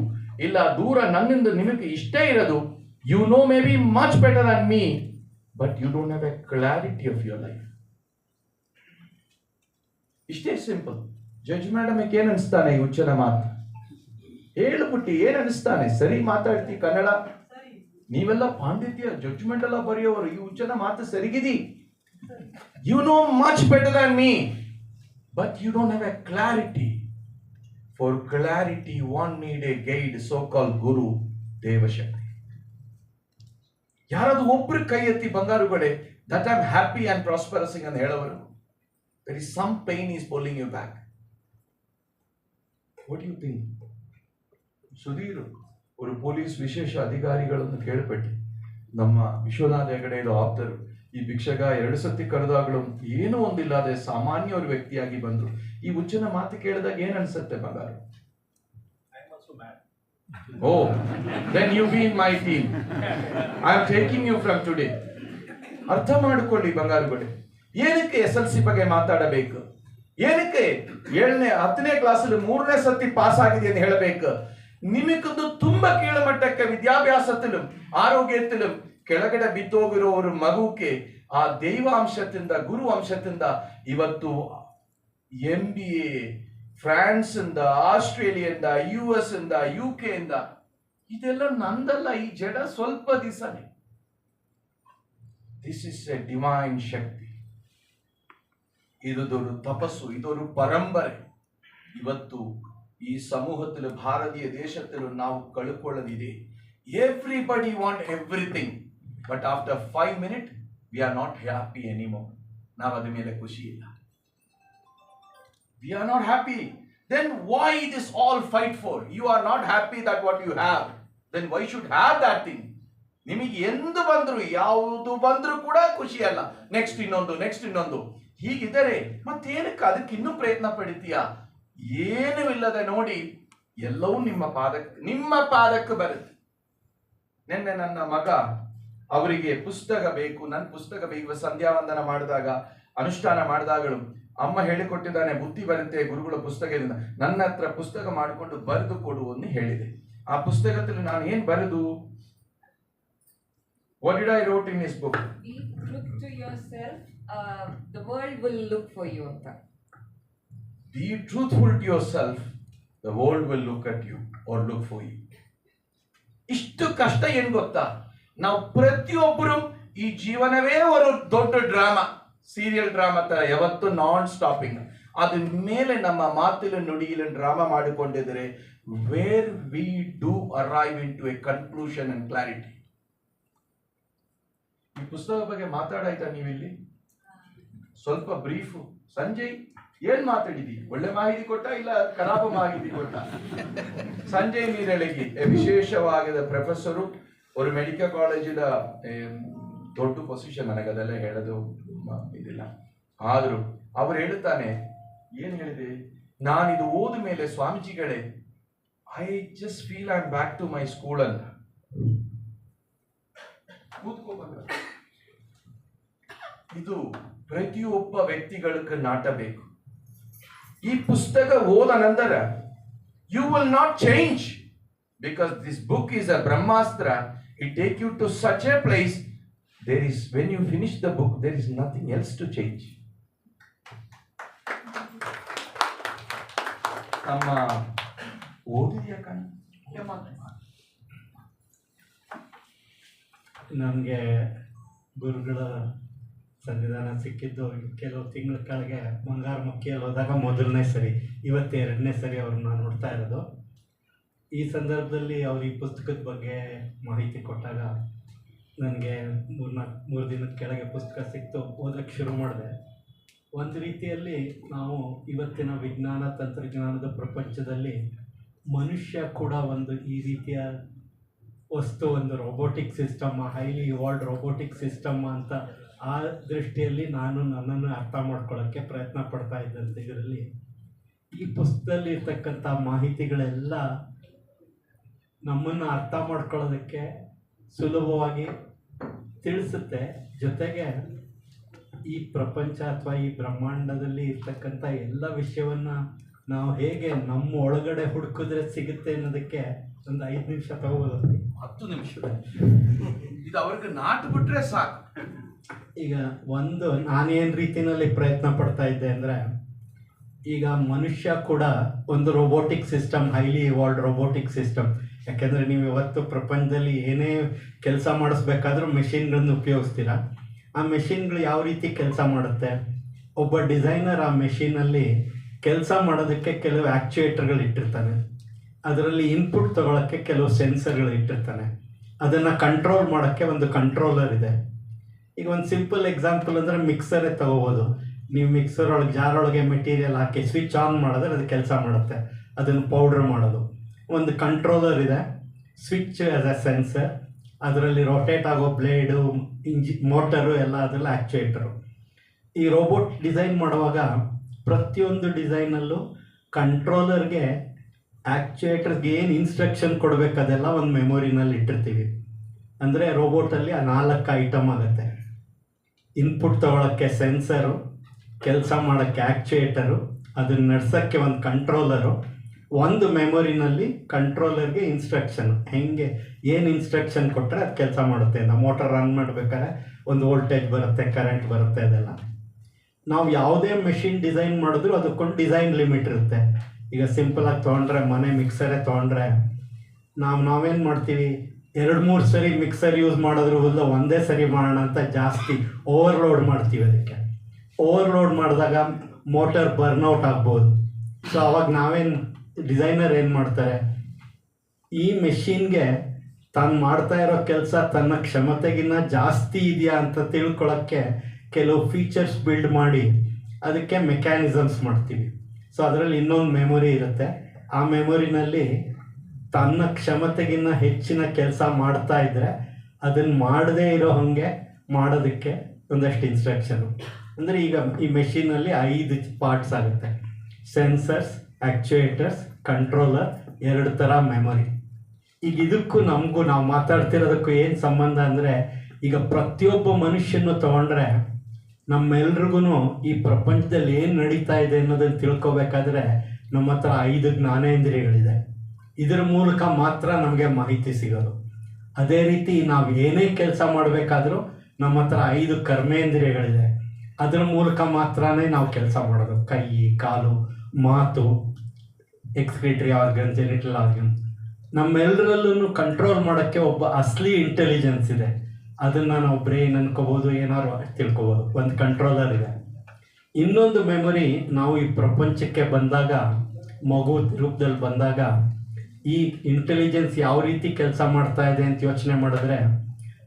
ಇಲ್ಲ, ದೂರ ನನ್ನಿಂದ ನಿಮಗೆ ಇಷ್ಟೇ ಇರೋದು. You know maybe much better than me, but you don't have a clarity of your life. ಇಷ್ಟೇ ಸಿಂಪಲ್. ಜಡ್ಜ್ ಮೇಡಮ್ ಏನ್ ಅನಿಸ್ತಾನೆ ಈ ಹುಚ್ಚನ ಮಾತು ಹೇಳ್ಬಿಟ್ಟು? ಏನ್ ಅನಿಸ್ತಾನೆ? ಸರಿ ಮಾತಾಡ್ತಿ ಕನ್ನಡ, ನೀವೆಲ್ಲ ಪಾಂಡಿತ್ಯ ಜಡ್ಜ್ಮೆಂಟ್ ಎಲ್ಲ ಬರೆಯೋರು, ಈ ಹುಚ್ಚನ ಮಾತು ಸರಿಗಿದಿ. You know much better than me, but you don't have a clarity. For clarity one need a guide, so call guru ದೇವಶಕ್ತಿ. ಯಾರಾದ್ರೂ ಒಬ್ರು ಕೈ ಎತ್ತಿ ಬಂಗಾರುಗಳೇ that I am happy and prospering ಅಂತ ಹೇಳೋರು. there is some pain is pulling you back. What do you think? Sudhir ಒಂದು ಪೊಲೀಸ್ ವಿಶೇಷ ಅಧಿಕಾರಿಗಳನ್ನು ಕೇಳಪಟ್ಟು ನಮ್ಮ ವಿಶ್ವನಾಥ ಹೆಗಡೆ ಆಪ್ತರು ಈ ಭಿಕ್ಷಗ 2 ಸತಿ ಕರೆದಾಗಲೂ ಏನೂ ಒಂದಿಲ್ಲದೆ ಸಾಮಾನ್ಯ ಒಂದು ವ್ಯಕ್ತಿಯಾಗಿ ಬಂದ್ರು. ಈ ಹುಚ್ಚನ ಮಾತು ಕೇಳಿದಾಗ ಏನ್ ಅನ್ಸುತ್ತೆ ಬಂಗಾರು? Oh, then you be in my team. I am taking you from today. ಅರ್ಥ ಮಾಡಿಕೊಳ್ಳಿ ಬಂಗಾರುಗಳೇ, ಏನಕ್ಕೆ SLC ಬಗ್ಗೆ ಮಾತಾಡಬೇಕು? ಏನಕ್ಕೆ 7ನೇ 10ನೇ ಕ್ಲಾಸಲ್ಲಿ 3ನೇ ಸತಿ ಪಾಸ್ ಆಗಿದೆ ಅಂತ ಹೇಳಬೇಕು? ನಿಮಗೊಂದು ತುಂಬಾ ಕೀಳುಮಟ್ಟಕ್ಕೆ ವಿದ್ಯಾಭ್ಯಾಸത്തിലും ಆರೋಗ್ಯത്തിലും ಕೆಳಗಡೆ ಬಿತ್ತೋಗಿರೋ ஒரு ಮಗುಕ್ಕೆ ಆ ದೈವಾಂಶದಿಂದ ಗುರು ಅಂಶದಿಂದ ಇವತ್ತು MBA ಫ್ರಾನ್ಸ್ ಇಂದ, ಆಸ್ಟ್ರೇಲಿಯಿಂದ, US ಇಂದ, UK ಇಂದ, ಇದೆಲ್ಲ ನಂದಲ್ಲ. ಈ ಜಡ ಸ್ವಲ್ಪ ದಿವಸನೇ. ದಿಸ್ ಇಸ್ ಎ ಡಿವೈನ್ ಶಕ್ತಿ. ಇದೊಂದು ತಪಸ್ಸು, ಇದೊಂದು ಪರಂಪರೆ. ಇವತ್ತು ಈ ಸಮೂಹത്തിൽ ಭಾರತೀಯ ದೇಶത്തിൽ ನಾವು ಕಳ್ಕೊಳ್ಳೋದಿದೆ. Everybody want everything, but after 5 minutes we are not happy anymore. ನಾವು ಅದ್ರ ಮೇಲೆ ಖುಷಿ ಇಲ್ಲ. We are not happy. Then why this all fight for? You are not happy that what you have. Then why should have that thing? ನಿಮಗೆ ಎಂದು ಬಂದ್ರು ಯಾವುದು ಬಂದ್ರು ಕೂಡ ಖುಷಿ ಅಲ್ಲ. ನೆಕ್ಸ್ಟ್ ಇನ್ನೊಂದು ಹೀಗಿದ್ದರೆ ಮತ್ತೇನಕ್ಕೆ ಅದಕ್ಕೆ ಇನ್ನೂ ಪ್ರಯತ್ನ ಪಡ್ತೀಯಾ? ಏನೂ ಇಲ್ಲದೆ ನೋಡಿ ಎಲ್ಲವೂ ನಿಮ್ಮ ಪಾದಕ್ಕೆ ಬರುತ್ತೆ. ನಿನ್ನೆ ನನ್ನ ಮಗ ಅವರಿಗೆ ಪುಸ್ತಕ ಬೇಕು, ನನ್ನ ಪುಸ್ತಕ ಬೇಕು. ಸಂಧ್ಯಾ ವಂದನ ಮಾಡಿದಾಗ, ಅನುಷ್ಠಾನ ಮಾಡಿದಾಗಲೂ ಅಮ್ಮ ಹೇಳಿಕೊಟ್ಟಿದ್ದಾನೆ, ಬುದ್ಧಿ ಬರುತ್ತೆ ಗುರುಗಳ ಪುಸ್ತಕದಿಂದ. ನನ್ನ ಹತ್ರ ಪುಸ್ತಕ ಮಾಡಿಕೊಂಡು ಬರೆದು ಕೊಡು ಅಂತ ಹೇಳಿದೆ. ಆ ಪುಸ್ತಕದಲ್ಲಿ ನಾನು ಏನ್ ಬರೆದು, what did I wrote in his book? Be true to yourself. The world will look for you. Be truthful to yourself. The world will look at you or look for you. ಇಷ್ಟು ಕಷ್ಟ ಏನ್ ಗೊತ್ತಾ? ನಾವು ಪ್ರತಿಯೊಬ್ಬರು ಈ ಜೀವನವೇ ಒಂದು ದೊಡ್ಡ ಡ್ರಾಮಾ, ಸೀರಿಯಲ್ ಡ್ರಾಮಾ ತರ ಯಾವತ್ತು ನಾನ್ ಸ್ಟಾಪಿಂಗ್. ಅದ್ರ ಮೇಲೆ ನಮ್ಮ ಮಾತಿನ ನುಡಿಯಲ್ಲಿ ಡ್ರಾಮಾ ಮಾಡಿಕೊಂಡಿದ್ರೆ where we do arrive into a conclusion and clarity. ಈ ಪುಸ್ತಕ ಬಗ್ಗೆ ಮಾತಾಡಾಯ್ತಾ ನೀವಿಲ್ಲಿ? ಸ್ವಲ್ಪ ಬ್ರೀಫ್. ಸಂಜಯ್ ಏನ್ ಮಾತಾಡಿದಿ? ಒಳ್ಳೆ ಮಾಹಿತಿ ಕೊಟ್ಟ ಇಲ್ಲ ಖರಾಬ ಮಾಹಿತಿ ಕೊಟ್ಟ? ಸಂಜಯ್ ನೀರಳಿಗಿ ವಿಶೇಷವಾದ ಪ್ರೊಫೆಸರು, ಒಂದು ಮೆಡಿಕಲ್ ಕಾಲೇಜಿನ ದೊಡ್ಡ ಪೊಸಿಷನ್. ನನಗದೆಲ್ಲ ಹೇಳೋದು ಇದಿಲ್ಲ. ಆದ್ರೂ ಅವ್ರು ಹೇಳುತ್ತಾನೆ, ಏನ್ ಹೇಳಿದೆ, ನಾನಿದು ಓದ ಮೇಲೆ ಸ್ವಾಮೀಜಿಗಳೇ I just feel I am back to my school ಅಂತ. ಇದು ಪ್ರತಿಯೊಬ್ಬ ವ್ಯಕ್ತಿಗಳಿಗೆ ನಾಟಬೇಕು. ಈ ಪುಸ್ತಕ ಓದ ನಂತರ you will not change, because this book is a brahmastra. It take you to such a place. There is, when you finish the book, there is nothing else to change. ನಮ್ಮ ಓದಿದೆಯಾ ಕಣ? ನನಗೆ ಗುರುಗಳ ಸನ್ನಿಧಾನ ಸಿಕ್ಕಿದ್ದು ಕೆಲವು ತಿಂಗಳ ಕೆಳಗೆ ಬಂಗಾರ ಮಕ್ಕಿಯಲ್ಲಿ ಹೋದಾಗ ಮೊದಲನೇ ಸರಿ, ಇವತ್ತು 2ನೇ ಸರಿ ಅವ್ರನ್ನ ನೋಡ್ತಾ ಇರೋದು. ಈ ಸಂದರ್ಭದಲ್ಲಿ ಅವ್ರು ಈ ಪುಸ್ತಕದ ಬಗ್ಗೆ ಮಾಹಿತಿ ಕೊಟ್ಟಾಗ ನನಗೆ 3 ದಿನದ ಕೆಳಗೆ ಪುಸ್ತಕ ಸಿಕ್ತು. ಓದಕ್ಕೆ ಶುರು ಮಾಡಿದೆ. ಒಂದು ರೀತಿಯಲ್ಲಿ ನಾವು ಇವತ್ತಿನ ವಿಜ್ಞಾನ ತಂತ್ರಜ್ಞಾನದ ಪ್ರಪಂಚದಲ್ಲಿ ಮನುಷ್ಯ ಕೂಡ ಒಂದು ಈ ರೀತಿಯ ವಸ್ತು, ಒಂದು robotic system, highly evolved robotic system ಅಂತ ಆ ದೃಷ್ಟಿಯಲ್ಲಿ ನಾನು ನನ್ನನ್ನು ಅರ್ಥ ಮಾಡ್ಕೊಳ್ಳೋಕ್ಕೆ ಪ್ರಯತ್ನ ಪಡ್ತಾ ಇದ್ದಂತೆ. ಇದರಲ್ಲಿ ಈ ಪುಸ್ತಕದಲ್ಲಿ ಇರ್ತಕ್ಕಂಥ ಮಾಹಿತಿಗಳೆಲ್ಲ ನಮ್ಮನ್ನು ಅರ್ಥ ಮಾಡ್ಕೊಳ್ಳೋದಕ್ಕೆ ಸುಲಭವಾಗಿ ತಿಳಿಸುತ್ತೆ. ಜೊತೆಗೆ ಈ ಪ್ರಪಂಚ ಅಥವಾ ಈ ಬ್ರಹ್ಮಾಂಡದಲ್ಲಿ ಇರ್ತಕ್ಕಂಥ ಎಲ್ಲ ವಿಷಯವನ್ನು ನಾವು ಹೇಗೆ ನಮ್ಮ ಒಳಗಡೆ ಹುಡುಕಿದ್ರೆ ಸಿಗುತ್ತೆ ಅನ್ನೋದಕ್ಕೆ ಒಂದು 5 ನಿಮಿಷ ತಗೋಬೋದು. 10 ನಿಮಿಷ ಇದು ಅವ್ರಿಗೆ ನಾಟು ಬಿಟ್ರೆ ಸಾಕು. ಈಗ ನಾನೇನು ರೀತಿಯಲ್ಲಿ ಪ್ರಯತ್ನ ಪಡ್ತಾ ಇದ್ದೆ ಅಂದರೆ, ಈಗ ಮನುಷ್ಯ ಕೂಡ ಒಂದು robotic system, highly evolved robotic system. ಯಾಕೆಂದರೆ ನೀವು ಇವತ್ತು ಪ್ರಪಂಚದಲ್ಲಿ ಏನೇ ಕೆಲಸ ಮಾಡಿಸ್ಬೇಕಾದ್ರೂ ಮೆಷಿನ್ಗಳನ್ನು ಉಪಯೋಗಿಸ್ತೀರ. ಆ ಮೆಷಿನ್ಗಳು ಯಾವ ರೀತಿ ಕೆಲಸ ಮಾಡುತ್ತೆ? ಒಬ್ಬ ಡಿಸೈನರ್ ಆ ಮೆಷಿನಲ್ಲಿ ಕೆಲಸ ಮಾಡೋದಕ್ಕೆ ಕೆಲವು ಆ್ಯಕ್ಚುಯೇಟರ್ಗಳು ಇಟ್ಟಿರ್ತಾನೆ, ಅದರಲ್ಲಿ ಇನ್ಪುಟ್ ತೊಗೊಳಕ್ಕೆ ಕೆಲವು ಸೆನ್ಸರ್ಗಳು ಇಟ್ಟಿರ್ತಾನೆ, ಅದನ್ನು ಕಂಟ್ರೋಲ್ ಮಾಡೋಕ್ಕೆ ಒಂದು ಕಂಟ್ರೋಲರ್ ಇದೆ. ಈಗ ಒಂದು ಸಿಂಪಲ್ ಎಕ್ಸಾಂಪಲ್ ಅಂದರೆ ಮಿಕ್ಸರೇ ತಗೋಬೋದು. ನೀವು ಮಿಕ್ಸರ್ ಒಳಗೆ ಜಾರೊಳಗೆ ಮೆಟೀರಿಯಲ್ ಹಾಕಿ ಸ್ವಿಚ್ ಆನ್ ಮಾಡಿದ್ರೆ ಅದು ಕೆಲಸ ಮಾಡುತ್ತೆ, ಅದನ್ನು ಪೌಡ್ರ್ ಮಾಡೋದು. ಒಂದು ಕಂಟ್ರೋಲರ್ ಇದೆ, ಸ್ವಿಚ್ ಆಸ್ ಅ ಸೆನ್ಸರ್, ಅದರಲ್ಲಿ ರೊಟೇಟ್ ಆಗೋ ಬ್ಲೇಡು, ಮೋಟರು ಎಲ್ಲ ಅದೆಲ್ಲ ಆ್ಯಕ್ಚುಯೇಟರು. ಈ ರೋಬೋಟ್ ಡಿಸೈನ್ ಮಾಡುವಾಗ ಪ್ರತಿಯೊಂದು ಡಿಸೈನಲ್ಲೂ ಕಂಟ್ರೋಲರ್ಗೆ ಆ್ಯಕ್ಚುಯೇಟರ್ಗೆ ಏನು ಇನ್ಸ್ಟ್ರಕ್ಷನ್ ಕೊಡಬೇಕು ಅದೆಲ್ಲ ಒಂದು ಮೆಮೊರಿನಲ್ಲಿ ಇಟ್ಟಿರ್ತೀವಿ. ಅಂದರೆ ರೋಬೋಟಲ್ಲಿ ಆ 4 ಐಟಮ್ ಆಗುತ್ತೆ. ಇನ್ಪುಟ್ ತೊಗೊಳಕ್ಕೆ ಸೆನ್ಸರು, ಕೆಲಸ ಮಾಡೋಕ್ಕೆ ಆ್ಯಕ್ಚುಯೇಟರು, ಅದನ್ನು ನಡ್ಸೋಕ್ಕೆ ಒಂದು ಕಂಟ್ರೋಲರು, ಒಂದು ಮೆಮೊರಿನಲ್ಲಿ ಕಂಟ್ರೋಲರ್ಗೆ ಇನ್ಸ್ಟ್ರಕ್ಷನು, ಹೆಂಗೆ ಏನು ಇನ್ಸ್ಟ್ರಕ್ಷನ್ ಕೊಟ್ಟರೆ ಅದು ಕೆಲಸ ಮಾಡುತ್ತೆ ಅಂತ. ಮೋಟರ್ ರನ್ ಮಾಡಬೇಕಾದ್ರೆ ಒಂದು ವೋಲ್ಟೇಜ್ ಬರುತ್ತೆ, ಕರೆಂಟ್ ಬರುತ್ತೆ, ಅದೆಲ್ಲ. ನಾವು ಯಾವುದೇ ಮೆಷಿನ್ ಡಿಸೈನ್ ಮಾಡಿದ್ರು ಅದಕ್ಕೊಂದು ಡಿಸೈನ್ ಲಿಮಿಟ್ ಇರುತ್ತೆ. ಈಗ ಸಿಂಪಲಾಗಿ ತೊಗೊಂಡ್ರೆ, ಮನೆ ಮಿಕ್ಸರೇ ತೊಗೊಂಡ್ರೆ ನಾವೇನು ಮಾಡ್ತೀವಿ, 2-3 ಸರಿ ಮಿಕ್ಸರ್ ಯೂಸ್ ಮಾಡಿದ್ರು ಬದಲು ಒಂದೇ ಸರಿ ಮಾಡೋಣ ಅಂತ ಜಾಸ್ತಿ ಓವರ್ಲೋಡ್ ಮಾಡ್ತೀವಿ. ಅದಕ್ಕೆ ಓವರ್ಲೋಡ್ ಮಾಡಿದಾಗ ಮೋಟರ್ ಬರ್ನ್ಔಟ್ ಆಗ್ಬೋದು. ಸೊ ಅವಾಗ ನಾವೇನು ಡಿಸೈನರ್ ಏನು ಮಾಡ್ತಾರೆ, ಈ ಮೆಷಿನ್ಗೆ ತಾನು ಮಾಡ್ತಾ ಇರೋ ಕೆಲಸ ತನ್ನ ಕ್ಷಮತೆಗಿನ್ನ ಜಾಸ್ತಿ ಇದೆಯಾ ಅಂತ ತಿಳ್ಕೊಳ್ಳೋಕ್ಕೆ ಕೆಲವು ಫೀಚರ್ಸ್ ಬಿಲ್ಡ್ ಮಾಡಿ ಅದಕ್ಕೆ ಮೆಕ್ಯಾನಿಸಮ್ಸ್ ಮಾಡ್ತೀವಿ. ಸೊ ಅದರಲ್ಲಿ ಇನ್ನೊಂದು ಮೆಮೊರಿ ಇರುತ್ತೆ. ಆ ಮೆಮೊರಿನಲ್ಲಿ ತನ್ನ ಕ್ಷಮತೆಗಿನ್ನ ಹೆಚ್ಚಿನ ಕೆಲಸ ಮಾಡ್ತಾ ಇದ್ದರೆ ಅದನ್ನು ಮಾಡದೇ ಇರೋ ಹಾಗೆ ಮಾಡೋದಕ್ಕೆ ಒಂದಷ್ಟು ಇನ್ಸ್ಟ್ರಕ್ಷನು. ಅಂದರೆ ಈಗ ಈ ಮೆಷಿನಲ್ಲಿ 5 ಪಾರ್ಟ್ಸ್ ಆಗುತ್ತೆ: ಸೆನ್ಸರ್ಸ್, ಆ್ಯಕ್ಚುಯೇಟರ್ಸ್, ಕಂಟ್ರೋಲರ್, 2 ಥರ ಮೆಮೊರಿ. ಈಗ ಇದಕ್ಕೂ ನಮಗೂ ನಾವು ಮಾತಾಡ್ತಿರೋದಕ್ಕೂ ಏನು ಸಂಬಂಧ ಅಂದರೆ, ಈಗ ಪ್ರತಿಯೊಬ್ಬ ಮನುಷ್ಯನ ತೊಗೊಂಡ್ರೆ ನಮ್ಮೆಲ್ರಿಗೂ ಈ ಪ್ರಪಂಚದಲ್ಲಿ ಏನು ನಡೀತಾ ಇದೆ ಅನ್ನೋದನ್ನು ತಿಳ್ಕೊಬೇಕಾದ್ರೆ ನಮ್ಮ ಹತ್ರ 5 ಜ್ಞಾನೇಂದ್ರಿಯಗಳಿದೆ. ಇದರ ಮೂಲಕ ಮಾತ್ರ ನಮಗೆ ಮಾಹಿತಿ ಸಿಗೋದು. ಅದೇ ರೀತಿ ನಾವು ಏನೇ ಕೆಲಸ ಮಾಡಬೇಕಾದ್ರೂ ನಮ್ಮ ಹತ್ರ 5 ಕರ್ಮೇಂದ್ರಿಯಗಳಿದೆ. ಅದರ ಮೂಲಕ ಮಾತ್ರನೇ ನಾವು ಕೆಲಸ ಮಾಡೋದು. ಕೈ, ಕಾಲು, ಮಾತು, ಎಕ್ಸ್ಕ್ರಿಟರಿ ಆರ್ಗನ್, ಜೆನಿಟಲ್ ಆರ್ಗನ್. ನಮ್ಮೆಲ್ಲರಲ್ಲೂ ಕಂಟ್ರೋಲ್ ಮಾಡೋಕ್ಕೆ ಒಬ್ಬ ಅಸಲಿ ಇಂಟೆಲಿಜೆನ್ಸ್ ಇದೆ. ಅದನ್ನು ನಾವು ಬ್ರೈನ್ ಅನ್ಕೋಬೋದು, ಏನಾದ್ರು ತಿಳ್ಕೊಬೋದು. ಒಂದು ಕಂಟ್ರೋಲರ್ ಇದೆ. ಇನ್ನೊಂದು ಮೆಮೊರಿ, ನಾವು ಈ ಪ್ರಪಂಚಕ್ಕೆ ಬಂದಾಗ, ಮಗು ರೂಪದಲ್ಲಿ ಬಂದಾಗ ಈ ಇಂಟೆಲಿಜೆನ್ಸ್ ಯಾವ ರೀತಿ ಕೆಲಸ ಮಾಡ್ತಾ ಇದೆ ಅಂತ ಯೋಚನೆ ಮಾಡಿದ್ರೆ,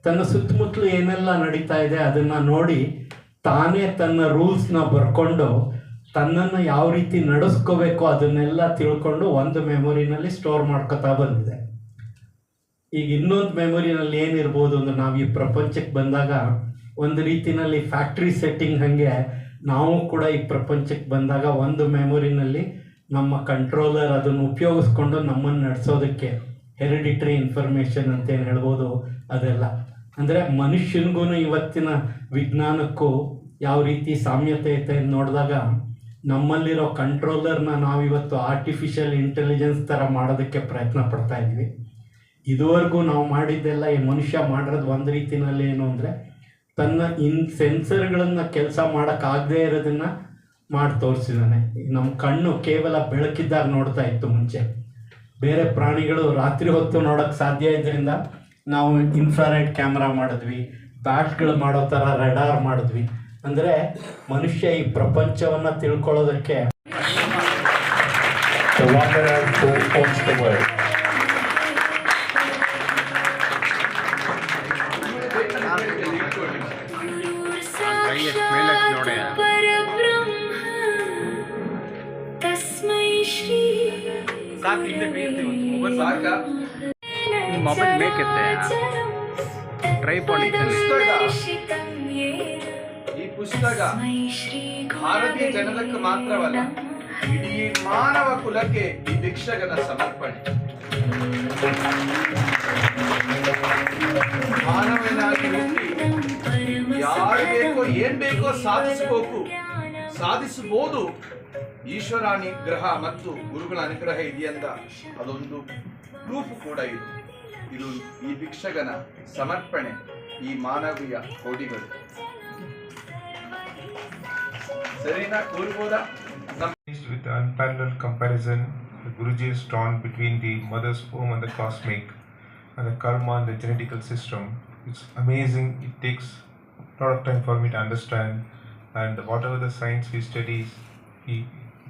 ತನ್ನ ಸುತ್ತಮುತ್ತಲು ಏನೆಲ್ಲ ನಡೀತಾ ಇದೆ ಅದನ್ನು ನೋಡಿ ತಾನೇ ತನ್ನ ರೂಲ್ಸ್ನ ಬರ್ಕೊಂಡು ತನ್ನನ್ನು ಯಾವ ರೀತಿ ನಡೆಸ್ಕೋಬೇಕು ಅದನ್ನೆಲ್ಲ ತಿಳ್ಕೊಂಡು ಒಂದು ಮೆಮೊರಿನಲ್ಲಿ ಸ್ಟೋರ್ ಮಾಡ್ಕೋತಾ ಬಂದಿದೆ. ಈಗ ಇನ್ನೊಂದು ಮೆಮೊರಿನಲ್ಲಿ ಏನಿರ್ಬೋದು ಅಂದರೆ, ನಾವು ಈ ಪ್ರಪಂಚಕ್ಕೆ ಬಂದಾಗ ಒಂದು ರೀತಿಯಲ್ಲಿ ಫ್ಯಾಕ್ಟ್ರಿ ಸೆಟ್ಟಿಂಗ್ ಹಾಗೆ ನಾವು ಕೂಡ ಈ ಪ್ರಪಂಚಕ್ಕೆ ಬಂದಾಗ ಒಂದು ಮೆಮೊರಿನಲ್ಲಿ ನಮ್ಮ ಕಂಟ್ರೋಲರ್ ಅದನ್ನು ಉಪಯೋಗಿಸ್ಕೊಂಡು ನಮ್ಮನ್ನು ನಡೆಸೋದಕ್ಕೆ ಹೆರಿಡಿಟ್ರಿ ಇನ್ಫಾರ್ಮೇಷನ್ ಅಂತೇನು ಹೇಳ್ಬೋದು ಅದೆಲ್ಲ. ಅಂದರೆ ಮನುಷ್ಯನಿಗೂ ಇವತ್ತಿನ ವಿಜ್ಞಾನಕ್ಕೂ ಯಾವ ರೀತಿ ಸಾಮ್ಯತೆ ಐತೆ ನೋಡಿದಾಗ ನಮ್ಮಲ್ಲಿರೋ ಕಂಟ್ರೋಲರ್ನ ನಾವಿವತ್ತು ಆರ್ಟಿಫಿಷಿಯಲ್ ಇಂಟೆಲಿಜೆನ್ಸ್ ಥರ ಮಾಡೋದಕ್ಕೆ ಪ್ರಯತ್ನ ಪಡ್ತಾ ಇದ್ವಿ. ಇದುವರೆಗೂ ನಾವು ಮಾಡಿದ್ದೆಲ್ಲ ಈ ಮನುಷ್ಯ ಮಾಡಿರೋದು ಒಂದು ರೀತಿಯಲ್ಲಿ ಏನು ಅಂದರೆ, ತನ್ನ ಸೆನ್ಸರ್ಗಳನ್ನು ಕೆಲಸ ಮಾಡೋಕ್ಕಾಗದೇ ಇರೋದನ್ನು ಮಾಡಿ ತೋರಿಸಿದ್ದಾನೆ. ನಮ್ಮ ಕಣ್ಣು ಕೇವಲ ಬೆಳಕಿದ್ದಾಗ ನೋಡ್ತಾ ಇತ್ತು ಮುಂಚೆ. ಬೇರೆ ಪ್ರಾಣಿಗಳು ರಾತ್ರಿ ಹೊತ್ತು ನೋಡೋಕ್ಕೆ ಸಾಧ್ಯ ಇದರಿಂದ ನಾವು ಇನ್ಫ್ರಾರೆಡ್ ಕ್ಯಾಮ್ರಾ ಮಾಡಿದ್ವಿ, ಬ್ಯಾಟ್ಗಳು ಮಾಡೋ ಥರ ರೆಡಾರ್ ಮಾಡಿದ್ವಿ. ಅಂದರೆ ಮನುಷ್ಯ ಈ ಪ್ರಪಂಚವನ್ನು ತಿಳ್ಕೊಳ್ಳೋದಕ್ಕೆ ಮೊಬೈಲ್ ಬೇಕಿತ್ತೆ ಟ್ರೈಪಾಡ್ ಈ ಪುಸ್ತಕ ಭಾರತೀಯ ಜನರಕ್ಕೆ ಮಾತ್ರವಲ್ಲ, ಇಡೀ ಮಾನವ ಕುಲಕ್ಕೆ ಈ ಭಿಕ್ಷಕನ ಸಮರ್ಪಣೆ. ಮಾನವನಾಗಿ ಹುಟ್ಟಿ ಯಾರು ಬೇಕೋ ಏನ್ ಬೇಕೋ ಸಾಧಿಸಬಹುದು. ಈಶ್ವರ ಅನುಗ್ರಹ ಮತ್ತು ಗುರುಗಳ ಅನುಗ್ರಹ ಇದೆಯಂದ ಅದೊಂದು ಪ್ರೂಫ್ ಕೂಡ ಇದು ಈ ಭಿಕ್ಷಕನ ಸಮರ್ಪಣೆ, ಈ ಮಾನವೀಯ ಕೋಡಿಗಳು. ಸರಿನಾ? ಕೂರ್ಬೋದಾ? With unparalleled comparison, the Guruji is drawn between the mother's womb and the cosmic, and the karma and the genetical system. It's amazing. It takes a lot of time for me to understand, and whatever the science he studies, he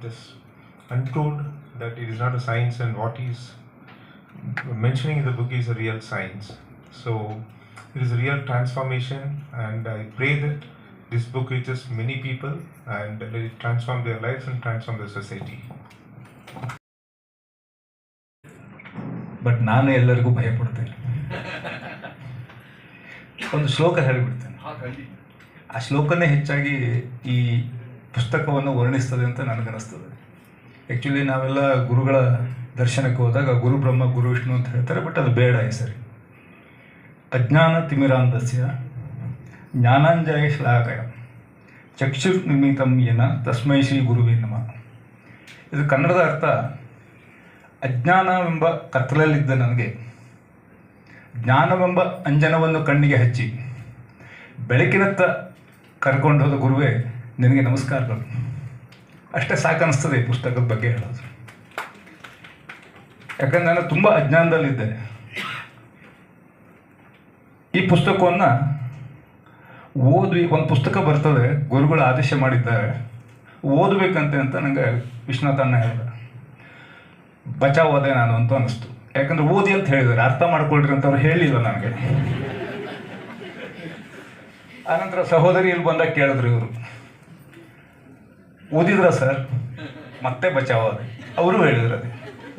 just conclude that it is not a science, and what he is mentioning in the book is a real science. So it is a real transformation, and I pray that this book reaches many people and let it transform their lives and transform the society. But ನಾನು ಎಲ್ಲರಿಗೂ ಭಯಪಡ್ತೇನೆ. ಒಂದು ಶ್ಲೋಕ ಹೇಳಿಬಿಡ್ತೇನೆ. ಆ ಶ್ಲೋಕನೇ ಹೆಚ್ಚಾಗಿ ಈ ಪುಸ್ತಕವನ್ನು ವರ್ಣಿಸ್ತದೆ ಅಂತ ನನಗನ್ನಿಸ್ತದೆ. ಆ್ಯಕ್ಚುಲಿ ನಾವೆಲ್ಲ ಗುರುಗಳ ದರ್ಶನಕ್ಕೆ ಹೋದಾಗ ಗುರು ಬ್ರಹ್ಮ ಗುರು ವಿಷ್ಣು ಅಂತ ಹೇಳ್ತಾರೆ, ಬಟ್ ಅದು ಬೇಡ ಈ ಸರಿ. ಅಜ್ಞಾನ ತಿಮಿರಾಂಧಸ್ಯ ಜ್ಞಾನಾಂಜಯ ಶ್ಲಾಘಯ ಚಕ್ಷುರ್ ನಿರ್ಮಿತಂ ಏನ ತಸ್ಮೈ ಶ್ರೀ ಗುರುವೇ ನಮಃ. ಇದು ಕನ್ನಡದ ಅರ್ಥ, ಅಜ್ಞಾನವೆಂಬ ಕತ್ತಲಲ್ಲಿದ್ದ ನನಗೆ ಜ್ಞಾನವೆಂಬ ಅಂಜನವನ್ನು ಕಣ್ಣಿಗೆ ಹಚ್ಚಿ ಬೆಳಕಿನತ್ತ ಕರ್ಕೊಂಡು ಹೋದ ಗುರುವೇ ನಿನಗೆ ನಮಸ್ಕಾರಗಳು. ಅಷ್ಟೇ ಸಾಕನ್ನಿಸ್ತದೆ ಈ ಪುಸ್ತಕದ ಬಗ್ಗೆ ಹೇಳೋದು. ಯಾಕಂದ್ರೆ ನಾನು ತುಂಬ ಅಜ್ಞಾನದಲ್ಲಿದ್ದೆ. ಈ ಪುಸ್ತಕವನ್ನು ಓದಿ, ಒಂದು ಪುಸ್ತಕ ಬರ್ತದೆ ಗುರುಗಳು ಆದೇಶ ಮಾಡಿದ್ದಾರೆ ಓದಬೇಕಂತೆ ಅಂತ ನನಗೆ ವಿಶ್ವನಾಥ್ ಅಣ್ಣ ಹೇಳಿದ. ಬಚಾವ್ ಹೋದೆ ನಾನು ಅಂತ ಅನ್ನಿಸ್ತು. ಯಾಕಂದ್ರೆ ಓದಿ ಅಂತ ಹೇಳಿದ್ದಾರೆ, ಅರ್ಥ ಮಾಡ್ಕೊಳ್ರಿ ಅಂತ ಅವ್ರು ಹೇಳಿಲ್ಲ ನನಗೆ. ಆನಂತರ ಸಹೋದರಿ ಇಲ್ಲಿ ಬಂದಾಗ ಕೇಳಿದ್ರು ಇವರು, ಓದಿದ್ರ ಸರ್? ಮತ್ತೆ ಬಚಾವ್ ಹೋದೆ. ಅವರು ಹೇಳಿದ್ರು ಅದೇ.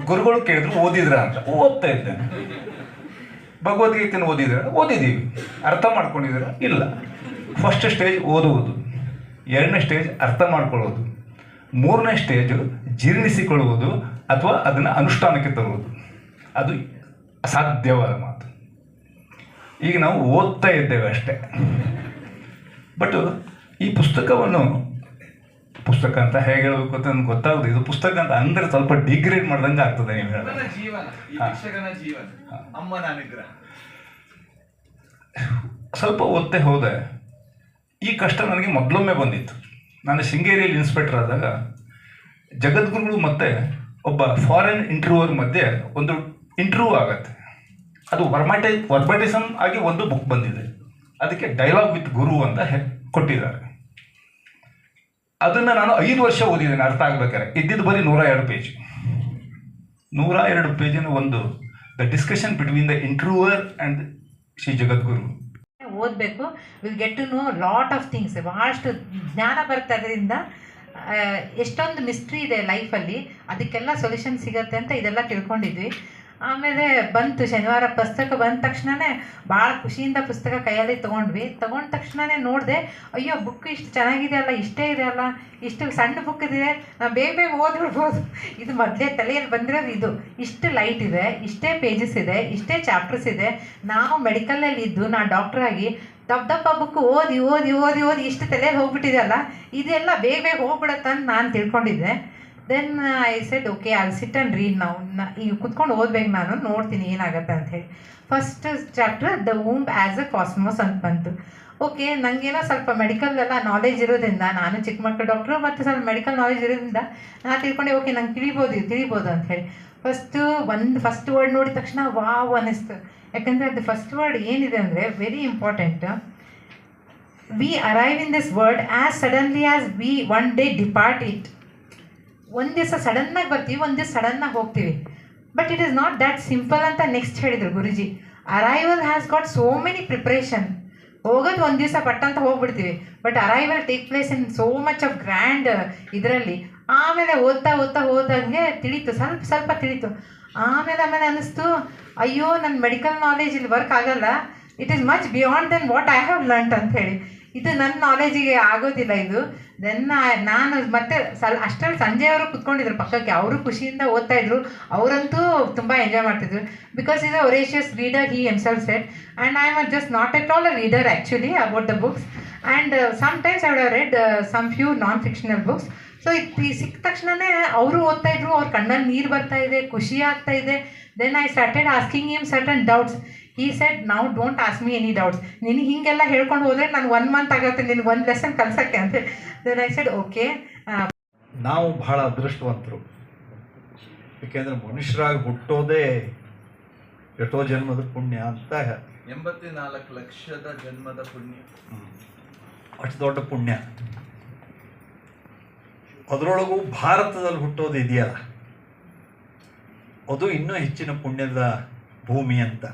ಗುರುಗಳು ಕೇಳಿದ್ರು ಓದಿದ್ರ ಅಂತ. ಓದ್ತಾ ಇದ್ದೇನೆ. ಭಗವದ್ಗೀತೆನ ಓದಿದ್ದೀವಿ. ಅರ್ಥ ಮಾಡ್ಕೊಂಡಿದ್ದೀರ? ಇಲ್ಲ. ಫಸ್ಟ್ ಸ್ಟೇಜ್ ಓದುವುದು, ಎರಡನೇ ಸ್ಟೇಜ್ ಅರ್ಥ ಮಾಡ್ಕೊಳ್ಳೋದು, ಮೂರನೇ ಸ್ಟೇಜು ಜೀರ್ಣಿಸಿಕೊಳ್ಳುವುದು ಅಥವಾ ಅದನ್ನು ಅನುಷ್ಠಾನಕ್ಕೆ ತರುವುದು. ಅದು ಅಸಾಧ್ಯವಾದ ಮಾತು. ಈಗ ನಾವು ಓದ್ತಾ ಇದ್ದೇವೆ ಅಷ್ಟೇ. ಬಟ್ ಈ ಪುಸ್ತಕವನ್ನು ಪುಸ್ತಕ ಅಂತ ಹೇಗೆ ಹೇಳಬೇಕು ಅಂತ ನನಗೆ ಗೊತ್ತಾಗೋದು. ಇದು ಪುಸ್ತಕ ಅಂತ ಅಂದರೆ ಸ್ವಲ್ಪ ಡಿಗ್ರೇಡ್ ಮಾಡ್ದಂಗೆ ಆಗ್ತದೆ. ನೀವು ಹೇಳೋದು ಸ್ವಲ್ಪ ಓದ್ತೆ ಹೋದೆ. ಈ ಕಷ್ಟ ನನಗೆ ಮೊದಲೊಮ್ಮೆ ಬಂದಿತ್ತು. ನಾನು ಶೃಂಗೇರಿಯಲ್ಲಿ ಇನ್ಸ್ಪೆಕ್ಟರ್ ಆದಾಗ ಜಗದ್ಗುರುಗಳು ಮತ್ತು ಒಬ್ಬ ಫಾರಿನ್ ಇಂಟರ್ವ್ಯೂವರ್ ಮಧ್ಯೆ ಒಂದು ಇಂಟರ್ವ್ಯೂ ಆಗತ್ತೆ. ಅದು ವರ್ಬಟಿಸಮ್ ಆಗಿ ಒಂದು ಬುಕ್ ಬಂದಿದೆ. ಅದಕ್ಕೆ ಡೈಲಾಗ್ ವಿತ್ ಗುರು ಅಂತ ಕೊಟ್ಟಿದ್ದಾರೆ. ಅದನ್ನು ನಾನು 5 ವರ್ಷ ಓದಿದ್ದೇನೆ ಅರ್ಥ ಆಗ್ಬೇಕಾದ್ರೆ. ಇದ್ದಿದ್ದು ಬರೀ 102 ಪೇಜ್. 102 ಪೇಜಿನ ಒಂದು the discussion between the interviewer and Shri Jagadguru. ಓದಬೇಕು. Will get to know lot of things. ಭಾಳಷ್ಟು ಜ್ಞಾನ ಬರುತ್ತೆ ಅದರಿಂದ. ಎಷ್ಟೊಂದು ಮಿಸ್ಟ್ರಿ ಇದೆ ಲೈಫಲ್ಲಿ, ಅದಕ್ಕೆಲ್ಲ ಸೊಲ್ಯೂಷನ್ ಸಿಗುತ್ತೆ ಅಂತ ಇದೆಲ್ಲ ತಿಳ್ಕೊಂಡಿದ್ವಿ. ಆಮೇಲೆ ಬಂತು ಶನಿವಾರ ಪುಸ್ತಕ ಬಂದ ತಕ್ಷಣವೇ ಭಾಳ ಖುಷಿಯಿಂದ ಪುಸ್ತಕ ಕೈಯಲ್ಲಿ ತೊಗೊಂಡ ತಕ್ಷಣವೇ ನೋಡಿದೆ, ಅಯ್ಯೋ ಬುಕ್ ಇಷ್ಟು ಚೆನ್ನಾಗಿದೆ ಅಲ್ಲ, ಇಷ್ಟೇ ಇದೆ ಅಲ್ಲ, ಇಷ್ಟು ಸಣ್ಣ ಬುಕ್ ಇದೆ, ನಾವು ಬೇಗ ಓದ್ಬಿಡ್ಬೋದು. ಇದು ಮೊದಲೇ ತಲೆಯಲ್ಲಿ ಬಂದಿರೋದು. ಇದು ಇಷ್ಟು ಲೈಟ್ ಇದೆ, ಇಷ್ಟೇ ಪೇಜಸ್ ಇದೆ, ಇಷ್ಟೇ ಚಾಪ್ಟರ್ಸ್ ಇದೆ. ನಾವು ಮೆಡಿಕಲಲ್ಲಿ ಇದ್ದು ನಾನು ಡಾಕ್ಟ್ರಾಗಿ ದಪ್ಪ ಬುಕ್ ಓದಿ ಇಷ್ಟು ತಲೆಯಲ್ಲಿ ಹೋಗ್ಬಿಟ್ಟಿದೆ ಅಲ್ಲ, ಇದೆಲ್ಲ ಬೇಗ ಹೋಗ್ಬಿಡತ್ತೆ ಅಂತ ನಾನು ತಿಳ್ಕೊಂಡಿದ್ದೆ. Then I said okay I sit and read. ಈಗ ಕುತ್ಕೊಂಡು ಓದ್ಬೇಕು, ನಾನು ನೋಡ್ತೀನಿ ಏನಾಗುತ್ತೆ ಅಂಥೇಳಿ. First chapter the womb as a cosmos ಅಂತ ಬಂತು. ಓಕೆ, ನನಗೇನೋ ಸ್ವಲ್ಪ ಮೆಡಿಕಲ್ ಎಲ್ಲ ನಾಲೆಜ್ ಇರೋದ್ರಿಂದ, ನಾನು ಚಿಕ್ಕ ಮಕ್ಕಳು ಡಾಕ್ಟ್ರು ಮತ್ತು ಸ್ವಲ್ಪ ಮೆಡಿಕಲ್ ನಾಲೆಜ್ ಇರೋದ್ರಿಂದ ನಾನು ತಿಳ್ಕೊಂಡೆ ಓಕೆ ನಂಗೆ ತಿಳಿಬೋದು ಅಂಥೇಳಿ. ಫಸ್ಟ್ ವರ್ಡ್ ನೋಡಿದ ತಕ್ಷಣ ವಾವ್ ಅನ್ನಿಸ್ತು. ಯಾಕಂದರೆ ಅದು ಫಸ್ಟ್ ವರ್ಡ್ ಏನಿದೆ ಅಂದರೆ very important. We arrive in this world as suddenly as we one day depart it. ಒಂದು ದಿವಸ ಸಡನ್ನಾಗಿ ಬರ್ತೀವಿ, ಒಂದು ದಿವಸ ಸಡನ್ನಾಗಿ ಹೋಗ್ತೀವಿ. But it is not that simple ಅಂತ ನೆಕ್ಸ್ಟ್ ಹೇಳಿದರು Guruji. Arrival has got so many preparation. ಹೋಗೋದು ಒಂದು ದಿವಸ ಪಟ್ಟಂತ ಹೋಗ್ಬಿಡ್ತೀವಿ, but arrival take place in so much of grand ಇದರಲ್ಲಿ. ಆಮೇಲೆ ಓದ್ತಾ ಹೋದಂಗೆ ತಿಳಿತು, ಸ್ವಲ್ಪ ತಿಳಿತು. ಆಮೇಲೆ ಅನ್ನಿಸ್ತು, ಅಯ್ಯೋ ನನ್ನ ಮೆಡಿಕಲ್ ನಾಲೆಜ್ ಇಲ್ಲಿ ವರ್ಕ್ ಆಗಲ್ಲ, it is much beyond than what I have learned ಅಂಥೇಳಿ. ಇದು ನನ್ನ ನಾಲೆಜಿಗೆ ಆಗೋದಿಲ್ಲ ಇದು. ದೆನ್ ನಾನು ಮತ್ತೆ ಅಷ್ಟರಲ್ಲಿ ಸಂಜೆಯವರು ಕುತ್ಕೊಂಡಿದ್ರು ಪಕ್ಕಕ್ಕೆ. ಅವರು ಖುಷಿಯಿಂದ ಓದ್ತಾಯಿದ್ರು. ಅವರಂತೂ ತುಂಬ ಎಂಜಾಯ್ ಮಾಡ್ತಿದ್ರು. Because is a voracious reader, he himself said. And I am just not at all a reader actually about the books. And sometimes I would have read some few non fictional books. So ಇದು ಸಿಕ್ಕ ತಕ್ಷಣವೇ ಅವರು ಓದ್ತಾಯಿದ್ರು, ಅವ್ರ ಕಣ್ಣಲ್ಲಿ ನೀರು ಬರ್ತಾಯಿದೆ, ಖುಷಿ ಆಗ್ತಾಯಿದೆ. Then I started asking him certain doubts. He said now don't ask me any doubts. ನಿನಗೆ ಹೀಗೆಲ್ಲ ಹೇಳ್ಕೊಂಡು ಹೋದರೆ ನಾನು 1 ಮಂತ್ ಆಗುತ್ತೆ ನಿನಗೆ ಒಂದು ಲೆಸನ್ ಕಲ್ಸೋಕ್ಕೆ ಅಂತ. Then I said okay. ನಾವು ಬಹಳ ಅದೃಷ್ಟವಂತರು. ಏಕೆಂದರೆ ಮನುಷ್ಯರಾಗಿ ಹುಟ್ಟೋದೇ ಎಷ್ಟೋ ಜನ್ಮದ ಪುಣ್ಯ ಅಂತ. 84 ಲಕ್ಷದ ಜನ್ಮದ ಪುಣ್ಯ, ಅಷ್ಟು ದೊಡ್ಡ ಪುಣ್ಯ. ಅದರೊಳಗೂ ಭಾರತದಲ್ಲಿ ಹುಟ್ಟೋದು ಇದೆಯಲ್ಲ, ಅದು ಇನ್ನೂ ಹೆಚ್ಚಿನ ಪುಣ್ಯದ ಭೂಮಿ ಅಂತ.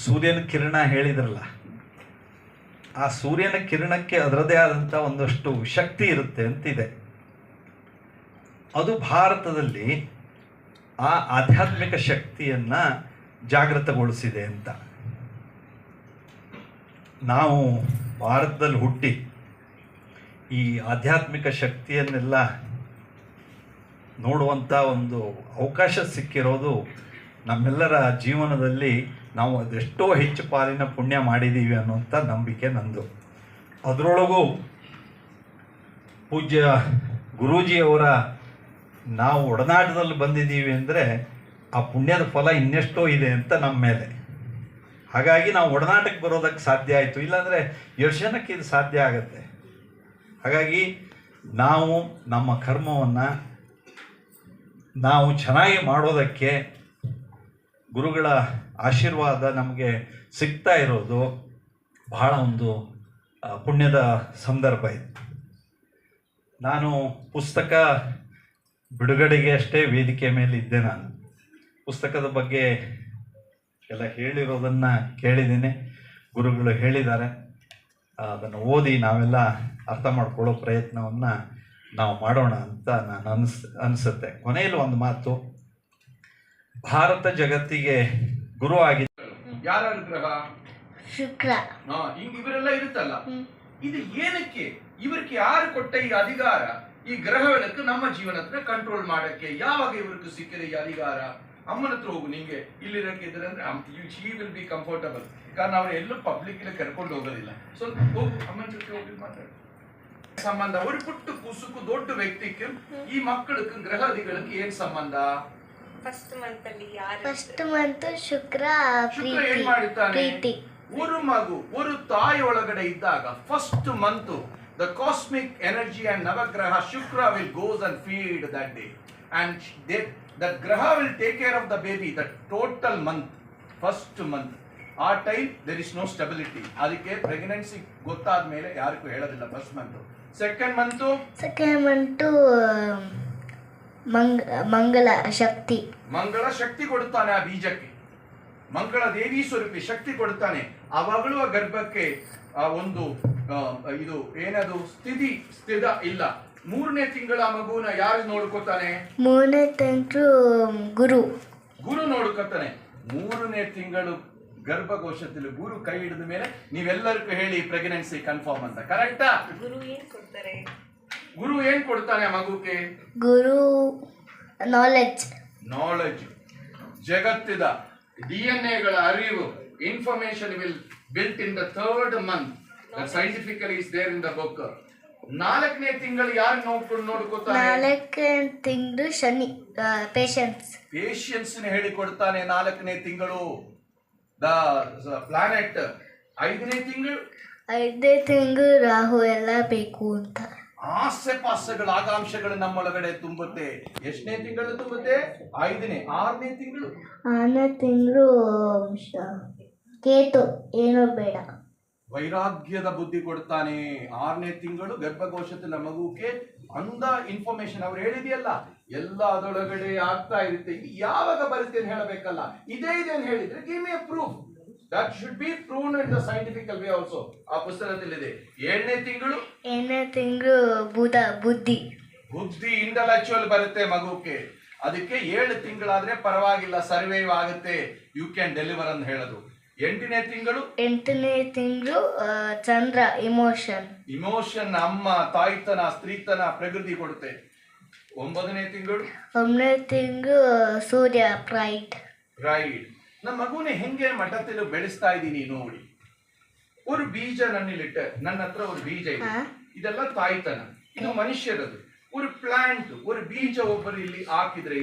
ಸೂರ್ಯನ ಕಿರಣ ಹೇಳಿದ್ರಲ್ಲ, ಆ ಸೂರ್ಯನ ಕಿರಣಕ್ಕೆ ಅದರದೇ ಆದಂಥ ಒಂದಷ್ಟು ಶಕ್ತಿ ಇರುತ್ತೆ ಅಂತಿದೆ. ಅದು ಭಾರತದಲ್ಲಿ ಆ ಆಧ್ಯಾತ್ಮಿಕ ಶಕ್ತಿಯನ್ನು ಜಾಗೃತಗೊಳಿಸಿದೆ ಅಂತ. ನಾವು ಭಾರತದಲ್ಲಿ ಹುಟ್ಟಿ ಈ ಆಧ್ಯಾತ್ಮಿಕ ಶಕ್ತಿಯನ್ನೆಲ್ಲ ನೋಡುವಂಥ ಒಂದು ಅವಕಾಶ ಸಿಕ್ಕಿರೋದು ನಮ್ಮೆಲ್ಲರ ಜೀವನದಲ್ಲಿ ನಾವು ಅದೆಷ್ಟೋ ಹೆಚ್ಚು ಪಾಲಿನ ಪುಣ್ಯ ಮಾಡಿದ್ದೀವಿ ಅನ್ನುವಂಥ ನಂಬಿಕೆ ನಂದು. ಅದರೊಳಗೂ ಪೂಜ್ಯ ಗುರೂಜಿಯವರ ನಾವು ಒಡನಾಟದಲ್ಲಿ ಬಂದಿದ್ದೀವಿ ಅಂದರೆ ಆ ಪುಣ್ಯದ ಫಲ ಇನ್ನೆಷ್ಟೋ ಇದೆ ಅಂತ ನಮ್ಮ ಮೇಲೆ. ಹಾಗಾಗಿ ನಾವು ಒಡನಾಟಕ್ಕೆ ಬರೋದಕ್ಕೆ ಸಾಧ್ಯ ಆಯಿತು, ಇಲ್ಲಾಂದರೆ ಎಷ್ಟು ಜನಕ್ಕೆ ಇದು ಸಾಧ್ಯ ಆಗುತ್ತೆ. ಹಾಗಾಗಿ ನಾವು ನಮ್ಮ ಕರ್ಮವನ್ನು ನಾವು ಚೆನ್ನಾಗಿ ಮಾಡೋದಕ್ಕೆ ಗುರುಗಳ ಆಶೀರ್ವಾದ ನಮಗೆ ಸಿಗ್ತಾ ಇರೋದು ಬಹಳ ಒಂದು ಪುಣ್ಯದ ಸಂದರ್ಭ ಇದು. ನಾನು ಪುಸ್ತಕ ಬಿಡುಗಡೆಗೆ ಅಷ್ಟೇ ವೇದಿಕೆ ಮೇಲೆ ಇದ್ದೆ. ನಾನು ಪುಸ್ತಕದ ಬಗ್ಗೆ ಎಲ್ಲ ಹೇಳಿರೋದನ್ನು ಕೇಳಿದ್ದೀನಿ, ಗುರುಗಳು ಹೇಳಿದ್ದಾರೆ. ಅದನ್ನು ಓದಿ ನಾವೆಲ್ಲ ಅರ್ಥ ಮಾಡ್ಕೊಳ್ಳೋ ಪ್ರಯತ್ನವನ್ನು ನಾವು ಮಾಡೋಣ ಅಂತ ನಾನು ಅನಿಸುತ್ತೆ. ಕೊನೆಯಲ್ಲಿ ಒಂದು ಮಾತು, ಭಾರತ ಜಗತ್ತಿಗೆ ಗುರು ಆಗಿ ಯಾರ ಗ್ರಹ? ಶುಕ್ರ. ಹಿಂಗ್ ಇವರೆಲ್ಲ ಇರುತ್ತಲ್ಲ, ಇದು ಏನಕ್ಕೆ ಇವರಿಗೆ ಯಾರು ಕೊಟ್ಟ ಈ ಅಧಿಕಾರ? ಈ ಗ್ರಹಗಳನ್ನು ನಮ್ಮ ಜೀವನ ಹತ್ರ ಕಂಟ್ರೋಲ್ ಮಾಡಕ್ಕೆ ಯಾವಾಗ ಇವ್ರಿಗೆ ಸಿಕ್ಕಿದೆ ಈ ಅಧಿಕಾರ? ಅಮ್ಮನ ಹತ್ರ ಹೋಗು, ನಿಂಗೆ ಇಲ್ಲಿರಕ್ಕೆ ಇದ್ರೆ ಅಂದ್ರೆ ಶಿ ವಿಲ್ ಬಿ ಕಂಫರ್ಟಬಲ್. ಕಾರಣ ಅವ್ರು ಎಲ್ಲೂ ಪಬ್ಲಿಕ್ ಇಲ್ಲಿ ಕರ್ಕೊಂಡು ಹೋಗೋದಿಲ್ಲ. ಸ್ವಲ್ಪ ಹೋಗು, ಅಮ್ಮನ ಜೊತೆ ಹೋಗಿ ಮಾತಾಡಿ. ಸಂಬಂಧ ഒരു ಪುಟ್ಟು ಕುಸುಕು ದೊಡ್ಡ ವ್ಯಕ್ತಿಗೆ ಈ ಮಕ್ಕಳಿಗೆ ಗ್ರಹದಿಗಳಿಗೆ ಏನ್ ಸಂಬಂಧ? ಫಸ್ಟ್ ಮಂತ್ ಶುಕ್ರ ಏನ್ ಮಾಡುತ್ತಾನೆ? ಒಂದು ಮಗು ಒಂದು ತಾಯಿ ಒಳಗಡೆ ಇದ್ದಾಗ first month the cosmic energy and navagraha shukra will goes and feed that day, and that graha will take care of the baby the total month, first month. ಆ time there is no stability. ಅದಕ್ಕೆ ಪ್ರೆಗ್ನೆನ್ಸಿ ಗೊತ್ತಾದ ಮೇಲೆ ಯಾರಿಗೂ ಹೇಳೋದಿಲ್ಲ. First month. ಸೆಕೆಂಡ್ ಮಂತ್ ಮಂಗಳ ಶಕ್ತಿ ಕೊಡುತ್ತಾನೆ ಆ ಬೀಜಕ್ಕೆ. ಮಂಗಳ ದೇವಿ ಸ್ವರೂಪಿ ಶಕ್ತಿ ಕೊಡುತ್ತಾನೆ. ಆವಾಗಲೂ ಆ ಗರ್ಭಕ್ಕೆ ಒಂದು ಇದು ಏನದು ಸ್ಥಿರ ಇಲ್ಲ. 3ನೇ ತಿಂಗಳ ಮಗುನ ಯಾರು ನೋಡ್ಕೋತಾನೆ? 3ನೇ ತಿಂಗಳು ಗುರು ನೋಡ್ಕೋತಾನೆ. 3ನೇ ತಿಂಗಳು ಗರ್ಭಕೋಶದಲ್ಲಿ ಗುರು ಕೈ ಹಿಡಿದ ಮೇಲೆ ನೀವೆಲ್ಲರಿಗೂ ಹೇಳಿ ಪ್ರೆಗ್ನೆನ್ಸಿ ಕನ್ಫರ್ಮ್ ಅಂತ. ಕರೆಕ್ಟಾ? ಗುರು ಏನ್ ಕೊಡ್ತಾನೆ ಮಗುಗೆ? ಗುರು ನಾಲೆಡ್ಜ್, ಜಗತ್ತಿದ DNA ಅರಿವು, information will built in the 3rd month. That scientifically is there in the book. 4ನೇ ತಿಂಗಳು ಯಾರು ನೋಡ್ಕೋತಾನೆ? 4ನೇ ತಿಂಗಳು ಶನಿ ಪೇಷನ್ಸ್ ಹೇಳಿಕೊಡ್ತಾನೆ. 4ನೇ ತಿಂಗಳು ದ ಪ್ಲಾನೆಟ್. 5ನೇ ತಿಂಗಳು ರಾಹು ಎಲ್ಲ ಬೇಕು ಅಂತ ಆಸೆ ಪಾಸೆಗಳ ಆಕಾಂಕ್ಷೆಗಳು ನಮ್ಮೊಳಗಡೆ ತುಂಬುತ್ತೆ. ಎಷ್ಟನೇ ತಿಂಗಳು ತುಂಬುತ್ತೆ? 5ನೇ. 6ನೇ ತಿಂಗಳು ಕೇತು ಏನೋ ಬೇಡ ವೈರಾಗ್ಯದ ಬುದ್ಧಿ ಕೊಡ್ತಾನೆ. 6ನೇ ತಿಂಗಳು ಗರ್ಭಕೋಶದ ಮಗುಕ್ಕೆ ಅಂದ ಇನ್ಫಾರ್ಮೇಶನ್ ಅವ್ರು ಹೇಳಿದೆಯಲ್ಲ ಎಲ್ಲ ಅದರೊಳಗಡೆ ಆಗ್ತಾ ಇರುತ್ತೆ. ಯಾವಾಗ ಬರುತ್ತೆ ಅಂತ ಹೇಳಬೇಕಲ್ಲ. ಇದೇ ಅಂತ ಹೇಳಿದ್ರೆ give me a proof. That should be proven in the scientifical way also. ಆ ಪುಸ್ತಕದಲ್ಲಿದೆ. 7ನೇ ತಿಂಗಳು ಬುದ್ಧಿ ಇಂಟಲೆಕ್ಚುಯಲ್ ಬರುತ್ತೆ ಮಗುಕ್ಕೆ. ಅದಕ್ಕೆ 7 ತಿಂಗಳಾದ್ರೆ ಪರವಾಗಿಲ್ಲ, ಸರ್ವೈವ್ ಆಗುತ್ತೆ, ಯು ಕ್ಯಾನ್ ಡೆಲಿವರ್ ಅಂತ ಹೇಳೋದು. 8ನೇ ತಿಂಗಳು ಚಂದ್ರ ಇಮೋಷನ್ ಅಮ್ಮ, ತಾಯ್ತನ, ಸ್ತ್ರೀತನ, ಪ್ರಕೃತಿ ಕೊಡುತ್ತೆ. 9ನೇ ತಿಂಗಳು ಸೂರ್ಯ ಪ್ರೈಡ್. ನಮ್ಮ ಮಗುನ ಹೆಂಗೆ ಮಠದಲ್ಲಿ ಬೆಳೆಸ್ತಾ ಇದ್ದೀನಿ ನೋಡಿ. ಒಂದು ಬೀಜ ನನ್ನಲ್ಲಿಟ್ಟೆ, ನನ್ನ ಹತ್ರ ಒಂದು ಬೀಜ ಇದೆ. ಇದೆಲ್ಲ ತಾಯ್ತನ, ಇದು ಮನುಷ್ಯರದು. ಒಂದು ಪ್ಲಾಂಟ್, ಒಂದು ಬೀಜ ಒಬ್ಬರು ಇಲ್ಲಿ ಹಾಕಿದ್ರೆ